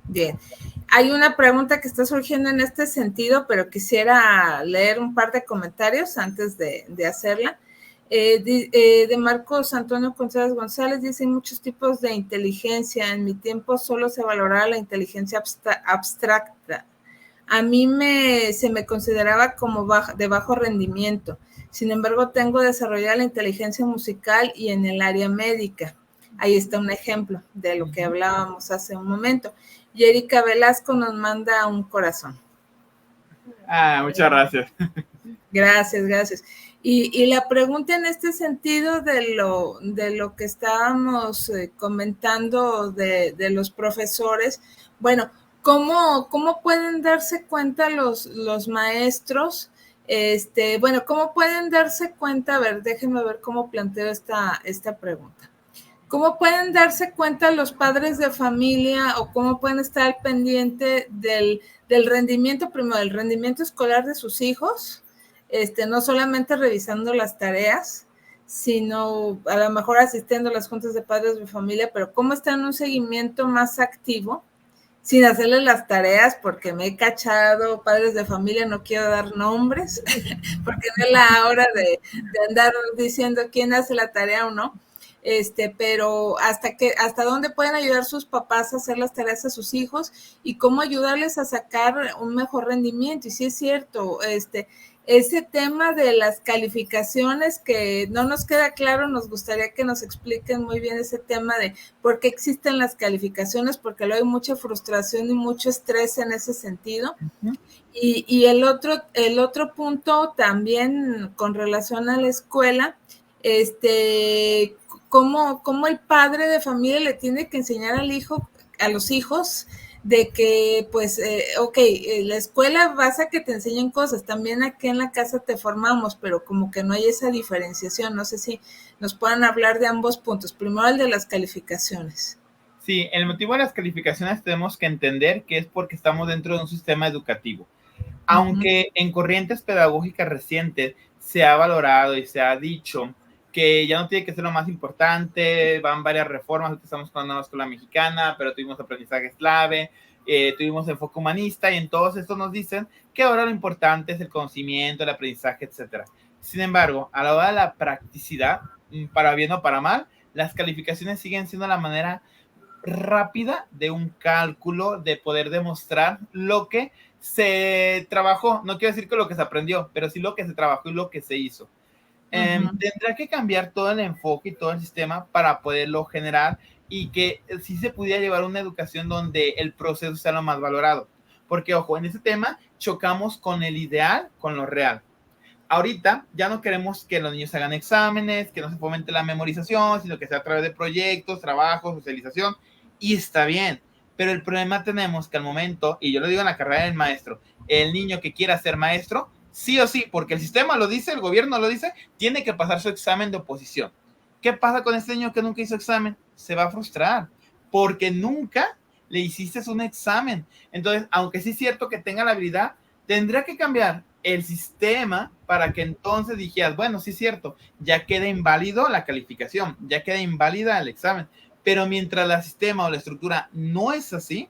Speaker 1: Bien, hay una pregunta que está surgiendo en este sentido, pero quisiera leer un par de comentarios antes de hacerla. De Marcos Antonio Contreras González, dice: muchos tipos de inteligencia. En mi tiempo solo se valoraba la inteligencia abstracta. A mí se me consideraba como de bajo rendimiento. Sin embargo, tengo desarrollada la inteligencia musical y en el área médica. Ahí está un ejemplo de lo que hablábamos hace un momento. Y Erika Velasco nos manda un corazón.
Speaker 2: Muchas gracias.
Speaker 1: Gracias. Y la pregunta en este sentido de lo que estábamos comentando de los profesores, bueno, ¿cómo pueden darse cuenta los maestros? ¿Cómo pueden darse cuenta? A ver, déjenme ver cómo planteo esta pregunta. ¿Cómo pueden darse cuenta los padres de familia o cómo pueden estar al pendiente del rendimiento, primero, del rendimiento escolar de sus hijos? No solamente revisando las tareas, sino a lo mejor asistiendo a las juntas de padres de familia, pero cómo están en un seguimiento más activo, sin hacerles las tareas, porque me he cachado padres de familia, no quiero dar nombres, porque no es la hora de andar diciendo quién hace la tarea o no. Pero hasta dónde pueden ayudar sus papás a hacer las tareas a sus hijos y cómo ayudarles a sacar un mejor rendimiento. Y sí es cierto, ese tema de las calificaciones que no nos queda claro, nos gustaría que nos expliquen muy bien ese tema de por qué existen las calificaciones, porque luego hay mucha frustración y mucho estrés en ese sentido. Uh-huh. Y el otro punto también con relación a la escuela, cómo el padre de familia le tiene que enseñar a los hijos de que, pues, la escuela vas a que te enseñen cosas, también aquí en la casa te formamos, pero como que no hay esa diferenciación. No sé si nos puedan hablar de ambos puntos. Primero el de las calificaciones.
Speaker 2: Sí, el motivo de las calificaciones tenemos que entender que es porque estamos dentro de un sistema educativo. Aunque en corrientes pedagógicas recientes se ha valorado y se ha dicho que ya no tiene que ser lo más importante, van varias reformas, ahorita estamos con la nueva escuela mexicana, pero tuvimos aprendizaje clave, tuvimos enfoque humanista, y en todos estos nos dicen que ahora lo importante es el conocimiento, el aprendizaje, etcétera. Sin embargo, a la hora de la practicidad, para bien o para mal, las calificaciones siguen siendo la manera rápida de un cálculo, de poder demostrar lo que se trabajó. No quiero decir que lo que se aprendió, pero sí lo que se trabajó y lo que se hizo. Tendrá que cambiar todo el enfoque y todo el sistema para poderlo generar y que sí se pudiera llevar una educación donde el proceso sea lo más valorado. Porque, ojo, en ese tema chocamos con el ideal, con lo real. Ahorita ya no queremos que los niños hagan exámenes, que no se fomente la memorización, sino que sea a través de proyectos, trabajos, socialización, y está bien. Pero el problema tenemos que al momento, y yo lo digo en la carrera del maestro, el niño que quiera ser maestro, sí o sí, porque el sistema lo dice, el gobierno lo dice, tiene que pasar su examen de oposición. ¿Qué pasa con este niño que nunca hizo examen? Se va a frustrar, porque nunca le hiciste un examen. Entonces, aunque sí es cierto que tenga la habilidad, tendrá que cambiar el sistema para que entonces dijeras, bueno, sí es cierto, ya queda inválido la calificación, ya queda inválida el examen. Pero mientras el sistema o la estructura no es así,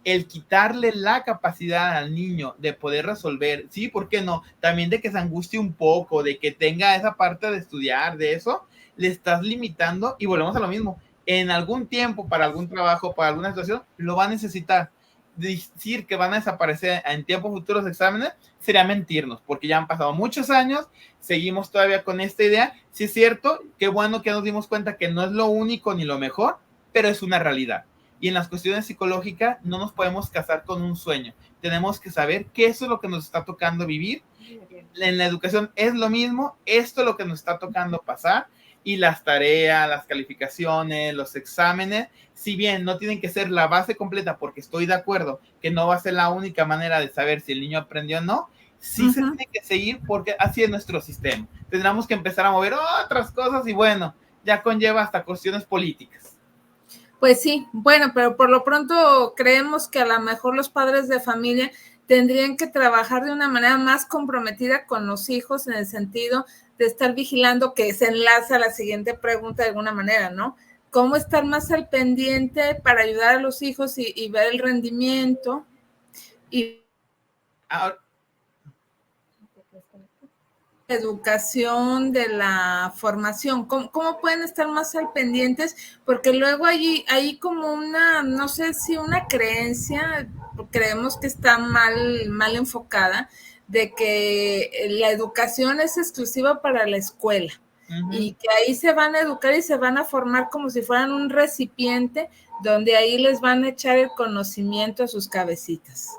Speaker 2: el quitarle la capacidad al niño de poder resolver, sí, ¿por qué no? También de que se angustie un poco, de que tenga esa parte de estudiar, de eso, le estás limitando y volvemos a lo mismo. En algún tiempo, para algún trabajo, para alguna situación, lo va a necesitar. Decir que van a desaparecer en tiempos futuros exámenes sería mentirnos, porque ya han pasado muchos años, seguimos todavía con esta idea. Sí es cierto, qué bueno que nos dimos cuenta que no es lo único ni lo mejor, pero es una realidad. Y en las cuestiones psicológicas no nos podemos casar con un sueño. Tenemos que saber que eso es lo que nos está tocando vivir. En la educación es lo mismo, esto es lo que nos está tocando pasar. Y las tareas, las calificaciones, los exámenes, si bien no tienen que ser la base completa, porque estoy de acuerdo que no va a ser la única manera de saber si el niño aprendió o no, sí se tiene que seguir porque así es nuestro sistema. Tendremos que empezar a mover otras cosas y bueno, ya conlleva hasta cuestiones políticas.
Speaker 1: Pues sí, bueno, pero por lo pronto creemos que a lo mejor los padres de familia tendrían que trabajar de una manera más comprometida con los hijos en el sentido de estar vigilando, que se enlaza a la siguiente pregunta de alguna manera, ¿no? ¿Cómo estar más al pendiente para ayudar a los hijos y ver el rendimiento? Y educación de la formación, ¿cómo pueden estar más al pendientes? Porque luego hay como una, no sé si una creencia, creemos que está mal enfocada, de que la educación es exclusiva para la escuela. Y que ahí se van a educar y se van a formar como si fueran un recipiente donde ahí les van a echar el conocimiento a sus cabecitas.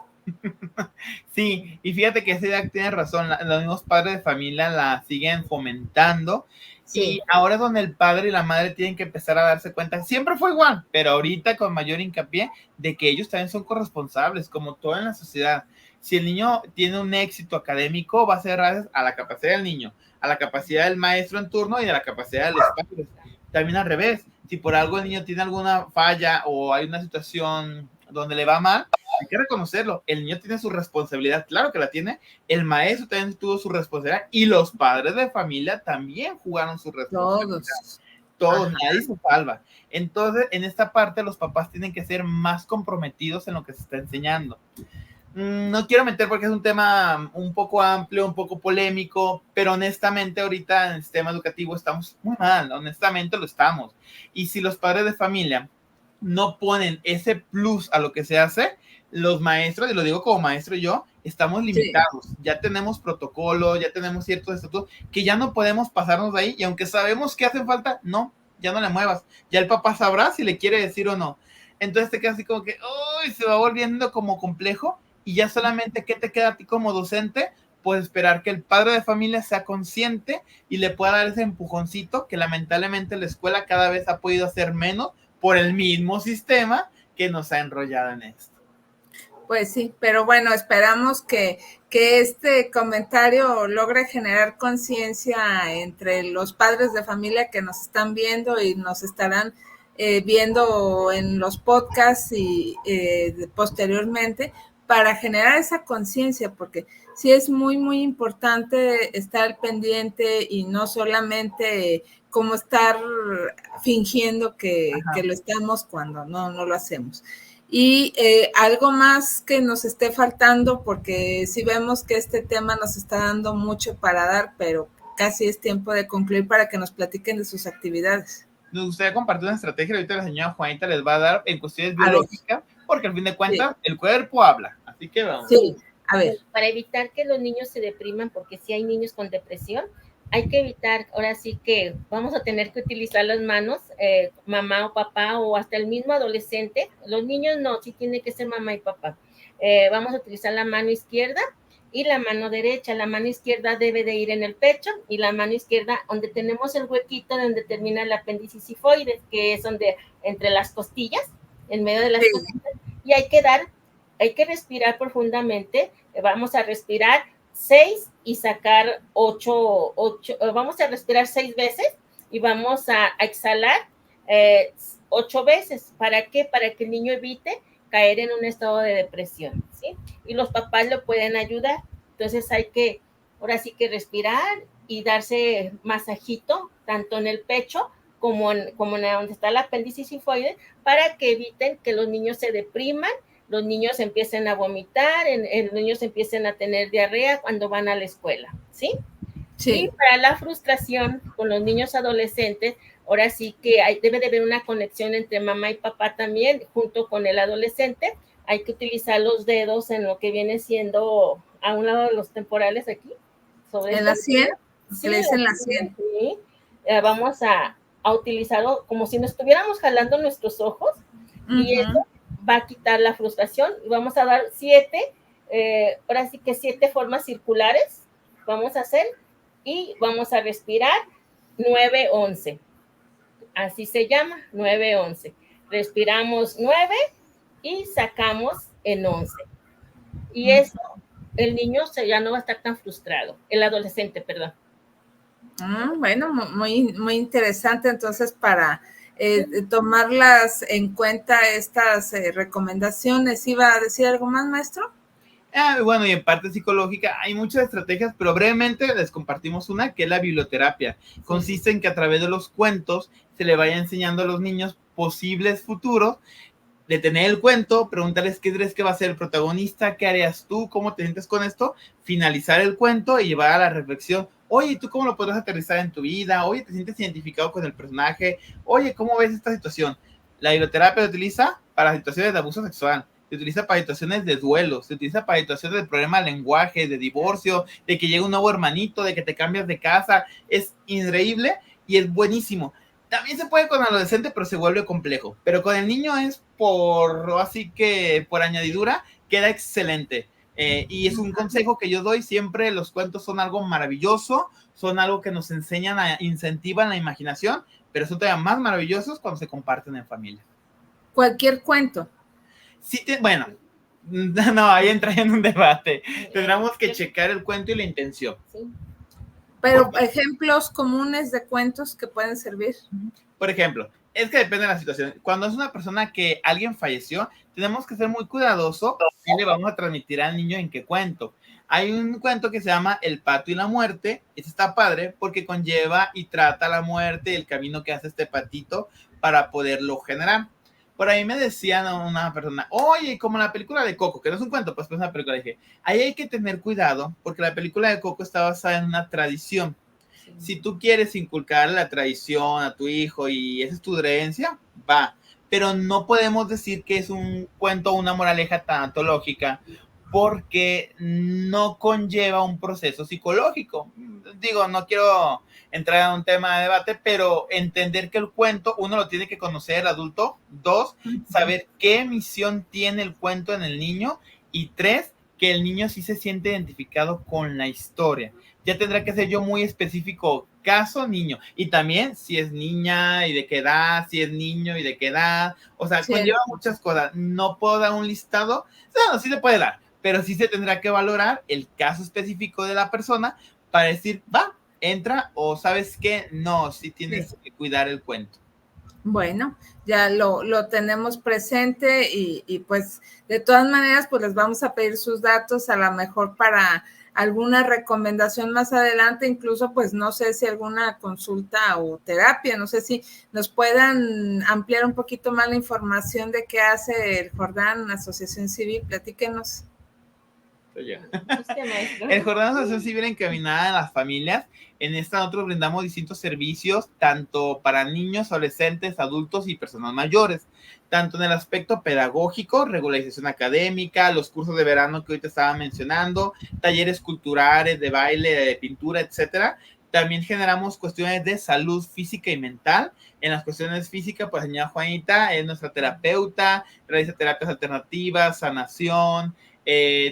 Speaker 2: Sí, y fíjate que esa idea tiene razón, los mismos padres de familia la siguen fomentando. Sí. Y ahora es donde el padre y la madre tienen que empezar a darse cuenta, siempre fue igual, pero ahorita con mayor hincapié de que ellos también son corresponsables, como todo en la sociedad. Si el niño tiene un éxito académico, va a ser gracias a la capacidad del niño, a la capacidad del maestro en turno y a la capacidad de los padres. También al revés, si por algo el niño tiene alguna falla o hay una situación donde le va mal, hay que reconocerlo, el niño tiene su responsabilidad, claro que la tiene, el maestro también tuvo su responsabilidad y los padres de familia también jugaron su responsabilidad. Todos, nadie se salva. Entonces, en esta parte los papás tienen que ser más comprometidos en lo que se está enseñando. No quiero meter porque es un tema un poco amplio, un poco polémico, pero honestamente ahorita en el sistema educativo estamos muy mal, honestamente lo estamos. Y si los padres de familia no ponen ese plus a lo que se hace, los maestros, y lo digo como maestro yo, estamos limitados. Sí. Ya tenemos protocolo, ya tenemos ciertos estatutos que ya no podemos pasarnos de ahí, y aunque sabemos que hacen falta, no, ya no le muevas. Ya el papá sabrá si le quiere decir o no. Entonces te queda así como que, uy, se va volviendo como complejo, y ya solamente, ¿qué te queda a ti como docente? Pues esperar que el padre de familia sea consciente y le pueda dar ese empujoncito que lamentablemente la escuela cada vez ha podido hacer menos por el mismo sistema que nos ha enrollado en esto.
Speaker 1: Pues sí, pero bueno, esperamos que este comentario logre generar conciencia entre los padres de familia que nos están viendo y nos estarán viendo en los podcasts y posteriormente, para generar esa conciencia, porque sí es muy, muy importante estar pendiente y no solamente como estar fingiendo que lo estamos cuando no lo hacemos. Y algo más que nos esté faltando, porque sí vemos que este tema nos está dando mucho para dar, pero casi es tiempo de concluir para que nos platiquen de sus actividades.
Speaker 2: Nos gustaría compartir una estrategia, ahorita la señora Juanita les va a dar en cuestiones biológicas, porque al fin de cuentas el cuerpo habla, así que vamos.
Speaker 1: Sí, a ver.
Speaker 3: Para evitar que los niños se depriman, porque si hay niños con depresión, hay que evitar, ahora sí que vamos a tener que utilizar las manos, mamá o papá o hasta el mismo adolescente. Los niños no, sí tiene que ser mamá y papá. Vamos a utilizar la mano izquierda y la mano derecha. La mano izquierda debe de ir en el pecho y la mano izquierda donde tenemos el huequito donde termina el apéndice sifoides, que es donde entre las costillas, en medio de las costillas, y hay que respirar profundamente. Vamos a respirar 6 y sacar 8, vamos a respirar 6 veces y vamos a exhalar 8 veces. ¿Para qué? Para que el niño evite caer en un estado de depresión, ¿sí? Y los papás lo pueden ayudar. Entonces hay que, ahora sí que respirar y darse masajito, tanto en el pecho como en donde está el apéndice sifoide, para que eviten que los niños se depriman, los niños empiecen a vomitar, los niños empiecen a tener diarrea cuando van a la escuela, ¿sí? Sí. Y para la frustración con los niños adolescentes, ahora sí que debe de haber una conexión entre mamá y papá también, junto con el adolescente. Hay que utilizar los dedos en lo que viene siendo a un lado de los temporales aquí.
Speaker 1: ¿En la sien? Sí, en la sien.
Speaker 3: Sí. Vamos a utilizarlo como si nos estuviéramos jalando nuestros ojos, y eso va a quitar la frustración. Y vamos a dar 7, ahora sí que 7 formas circulares vamos a hacer, y vamos a respirar 9-11. Así se llama, 9-11. Respiramos 9 y sacamos en 11. Y eso, el niño ya no va a estar tan frustrado, el adolescente, perdón.
Speaker 1: Bueno, muy, muy interesante. Entonces, para tomarlas en cuenta estas recomendaciones, ¿iba a decir algo más, maestro?
Speaker 2: Bueno, y en parte psicológica hay muchas estrategias, pero brevemente les compartimos una, que es la biblioterapia. Consiste en que a través de los cuentos se le vaya enseñando a los niños posibles futuros, detener el cuento, preguntarles qué crees que va a ser el protagonista, qué harías tú, cómo te sientes con esto, finalizar el cuento y llevar a la reflexión. Oye, ¿tú cómo lo podrás aterrizar en tu vida? Oye, ¿te sientes identificado con el personaje? Oye, ¿cómo ves esta situación? La biblioterapia se utiliza para situaciones de abuso sexual, se utiliza para situaciones de duelo, se utiliza para situaciones de problema de lenguaje, de divorcio, de que llega un nuevo hermanito, de que te cambias de casa. Es increíble y es buenísimo. También se puede con el adolescente, pero se vuelve complejo. Pero con el niño es así que por añadidura, queda excelente. Y es un consejo que yo doy siempre: los cuentos son algo maravilloso, son algo que nos enseñan, incentivan la imaginación, pero son todavía más maravillosos cuando se comparten en familia.
Speaker 1: Cualquier cuento.
Speaker 2: Sí, bueno, no, ahí entra en un debate. Tendremos que checar el cuento y la intención.
Speaker 3: Sí.
Speaker 1: Pero ejemplos comunes de cuentos que pueden servir.
Speaker 2: Por ejemplo, es que depende de la situación. Cuando es una persona que alguien falleció, tenemos que ser muy cuidadosos y le vamos a transmitir al niño en qué cuento. Hay un cuento que se llama El pato y la muerte. Este está padre porque conlleva y trata la muerte y el camino que hace este patito para poderlo generar. Por ahí me decían a una persona: oye, como la película de Coco, que no es un cuento, pues es una película. Dije, ahí hay que tener cuidado porque la película de Coco está basada en una tradición. Si tú quieres inculcar la tradición a tu hijo y esa es tu creencia, va. Pero no podemos decir que es un cuento o una moraleja tantológica porque no conlleva un proceso psicológico. Digo, no quiero entrar en un tema de debate, pero entender que el cuento, uno, lo tiene que conocer el adulto; dos, saber qué misión tiene el cuento en el niño; y tres, que el niño sí se siente identificado con la historia. Ya tendrá que ser yo muy específico, caso niño, y también si es niña y de qué edad, si es niño y de qué edad. O sea, conlleva muchas cosas. No puedo dar un listado. No, sí se puede dar, pero sí se tendrá que valorar el caso específico de la persona para decir, va, entra, o sabes qué, no, sí tienes que cuidar el cuento.
Speaker 1: Bueno, ya lo tenemos presente y pues de todas maneras pues les vamos a pedir sus datos, a lo mejor para alguna recomendación más adelante, incluso pues no sé si alguna consulta o terapia, no sé si nos puedan ampliar un poquito más la información de qué hace el Jordán Asociación Civil. Platíquenos.
Speaker 2: El Jordán Asociación Civil encaminada a las familias. En esta nosotros brindamos distintos servicios, tanto para niños, adolescentes, adultos y personas mayores, tanto en el aspecto pedagógico, regularización académica, los cursos de verano que ahorita estaba mencionando, talleres culturales, de baile, de pintura, etcétera. También generamos cuestiones de salud física y mental. En las cuestiones físicas, pues señora Juanita es nuestra terapeuta, realiza terapias alternativas, sanación,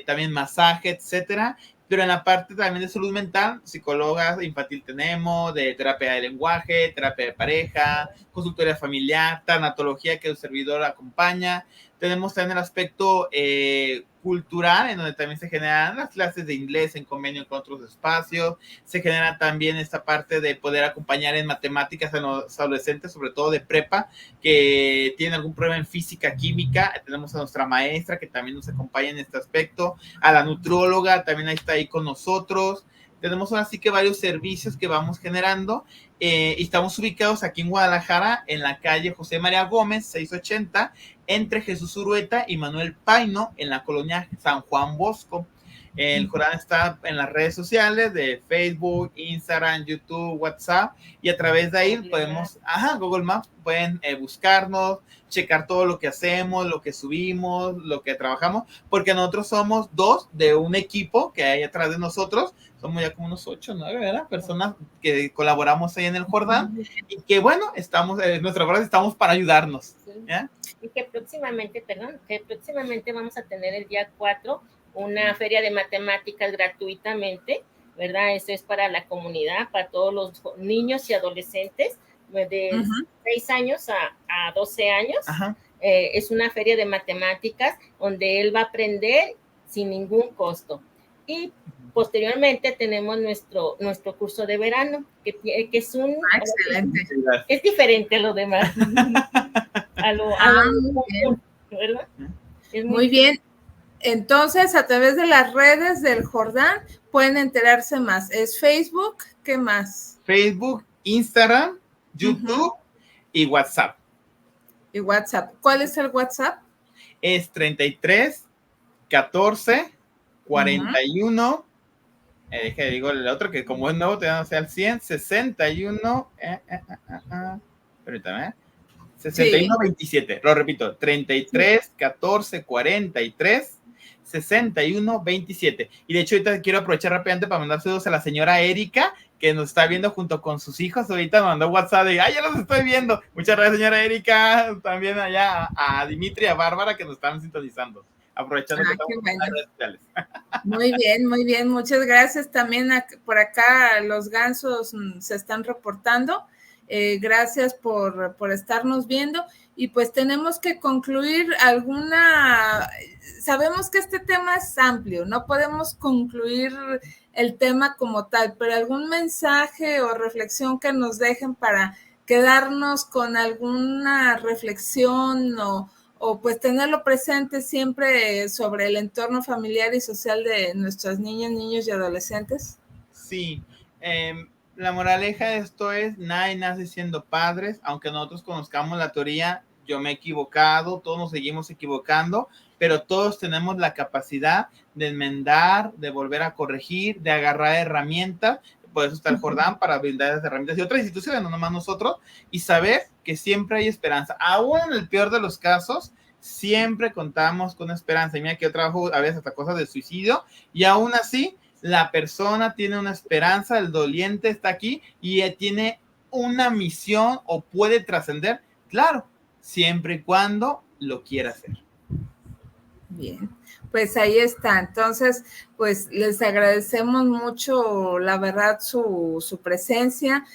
Speaker 2: también masaje, etcétera. Pero en la parte también de salud mental, psicólogas infantil tenemos, de terapia de lenguaje, terapia de pareja, consultoría familiar, tanatología que el servidor acompaña. Tenemos también el aspecto cultural, en donde también se generan las clases de inglés en convenio con otros espacios. Se genera también esta parte de poder acompañar en matemáticas a los adolescentes, sobre todo de prepa, que tienen algún problema en física, química. Tenemos a nuestra maestra que también nos acompaña en este aspecto, a la nutróloga, también está ahí con nosotros. Tenemos ahora sí que varios servicios que vamos generando, y estamos ubicados aquí en Guadalajara, en la calle José María Gómez, 680, entre Jesús Urueta y Manuel Paino, en la colonia San Juan Bosco. El Jordán está en las redes sociales de Facebook, Instagram, YouTube, WhatsApp, y a través de ahí podemos, Google Maps, pueden buscarnos, checar todo lo que hacemos, lo que subimos, lo que trabajamos, porque nosotros somos dos de un equipo que hay atrás de nosotros. Somos ya como unos 8 o 9, ¿verdad? Personas que colaboramos ahí en el Jordán, y que bueno, estamos, nuestra verdad, estamos para ayudarnos. ¿Ya?
Speaker 3: Y que próximamente vamos a tener el día 4 una feria de matemáticas gratuitamente, ¿verdad? Eso es para la comunidad, para todos los niños y adolescentes de 6 años a 12 años. Es una feria de matemáticas donde él va a aprender sin ningún costo. Y posteriormente tenemos nuestro curso de verano, que es un...
Speaker 1: excelente.
Speaker 3: Es diferente a lo demás. ¿Verdad?
Speaker 1: Es muy bien. Entonces, a través de las redes del Jordán pueden enterarse más. ¿Es Facebook? ¿Qué más?
Speaker 2: Facebook, Instagram, YouTube y WhatsApp.
Speaker 1: Y WhatsApp. ¿Cuál es el WhatsApp?
Speaker 2: Es 33 14 41. Deje, digo el otro que como es nuevo te dan al 100, 61. Permítame. 61 27. Lo repito, 33 14 43 61 27. Y de hecho ahorita quiero aprovechar rápidamente para mandar saludos a la señora Erika, que nos está viendo junto con sus hijos. Ahorita me mandó WhatsApp de, ya los estoy viendo. Muchas gracias, señora Erika. También allá a Dimitri y a Bárbara, que nos están sintonizando. Aprovechando que estamos en las redes sociales.
Speaker 1: Muy bien. Muchas gracias. También por acá los gansos se están reportando. Gracias por estarnos viendo. Y pues tenemos que concluir sabemos que este tema es amplio, no podemos concluir el tema como tal, pero algún mensaje o reflexión que nos dejen para quedarnos con alguna reflexión o pues tenerlo presente siempre sobre el entorno familiar y social de nuestras niñas, niños y adolescentes.
Speaker 2: Sí, la moraleja de esto es, nadie nace siendo padres, aunque nosotros conozcamos la teoría, yo me he equivocado, todos nos seguimos equivocando, pero todos tenemos la capacidad de enmendar, de volver a corregir, de agarrar herramientas. Por eso está el Jordán, para brindar esas herramientas y otras instituciones, no nomás nosotros, y saber que siempre hay esperanza. Aún en el peor de los casos, siempre contamos con esperanza. Y mira que yo trabajo a veces hasta cosas de suicidio, y aún así, la persona tiene una esperanza, el doliente está aquí, y tiene una misión o puede trascender, claro, siempre y cuando lo quiera hacer.
Speaker 1: Bien, pues ahí está. Entonces, pues les agradecemos mucho, la verdad, su presencia,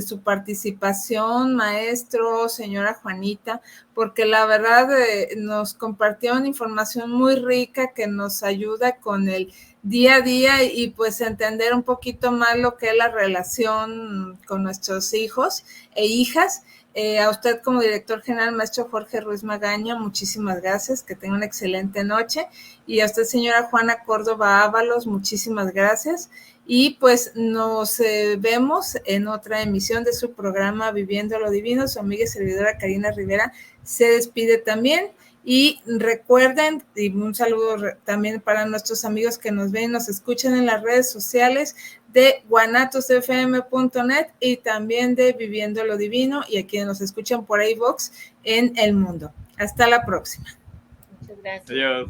Speaker 1: su participación, maestro, señora Juanita, porque la verdad nos compartieron información muy rica que nos ayuda con el día a día y pues entender un poquito más lo que es la relación con nuestros hijos e hijas. A usted como director general, maestro Jorge Ruiz Magaña, muchísimas gracias, que tenga una excelente noche. Y a usted, señora Juana Córdoba Ábalos, muchísimas gracias. Y pues nos vemos en otra emisión de su programa Viviendo lo Divino. Su amiga y servidora Karina Rivera se despide también. Y recuerden, y un saludo también para nuestros amigos que nos ven y nos escuchan en las redes sociales de guanatosfm.net y también de Viviendo lo Divino, y a quienes nos escuchan por iVoox en el mundo. Hasta la próxima.
Speaker 3: Muchas gracias.
Speaker 2: Adiós.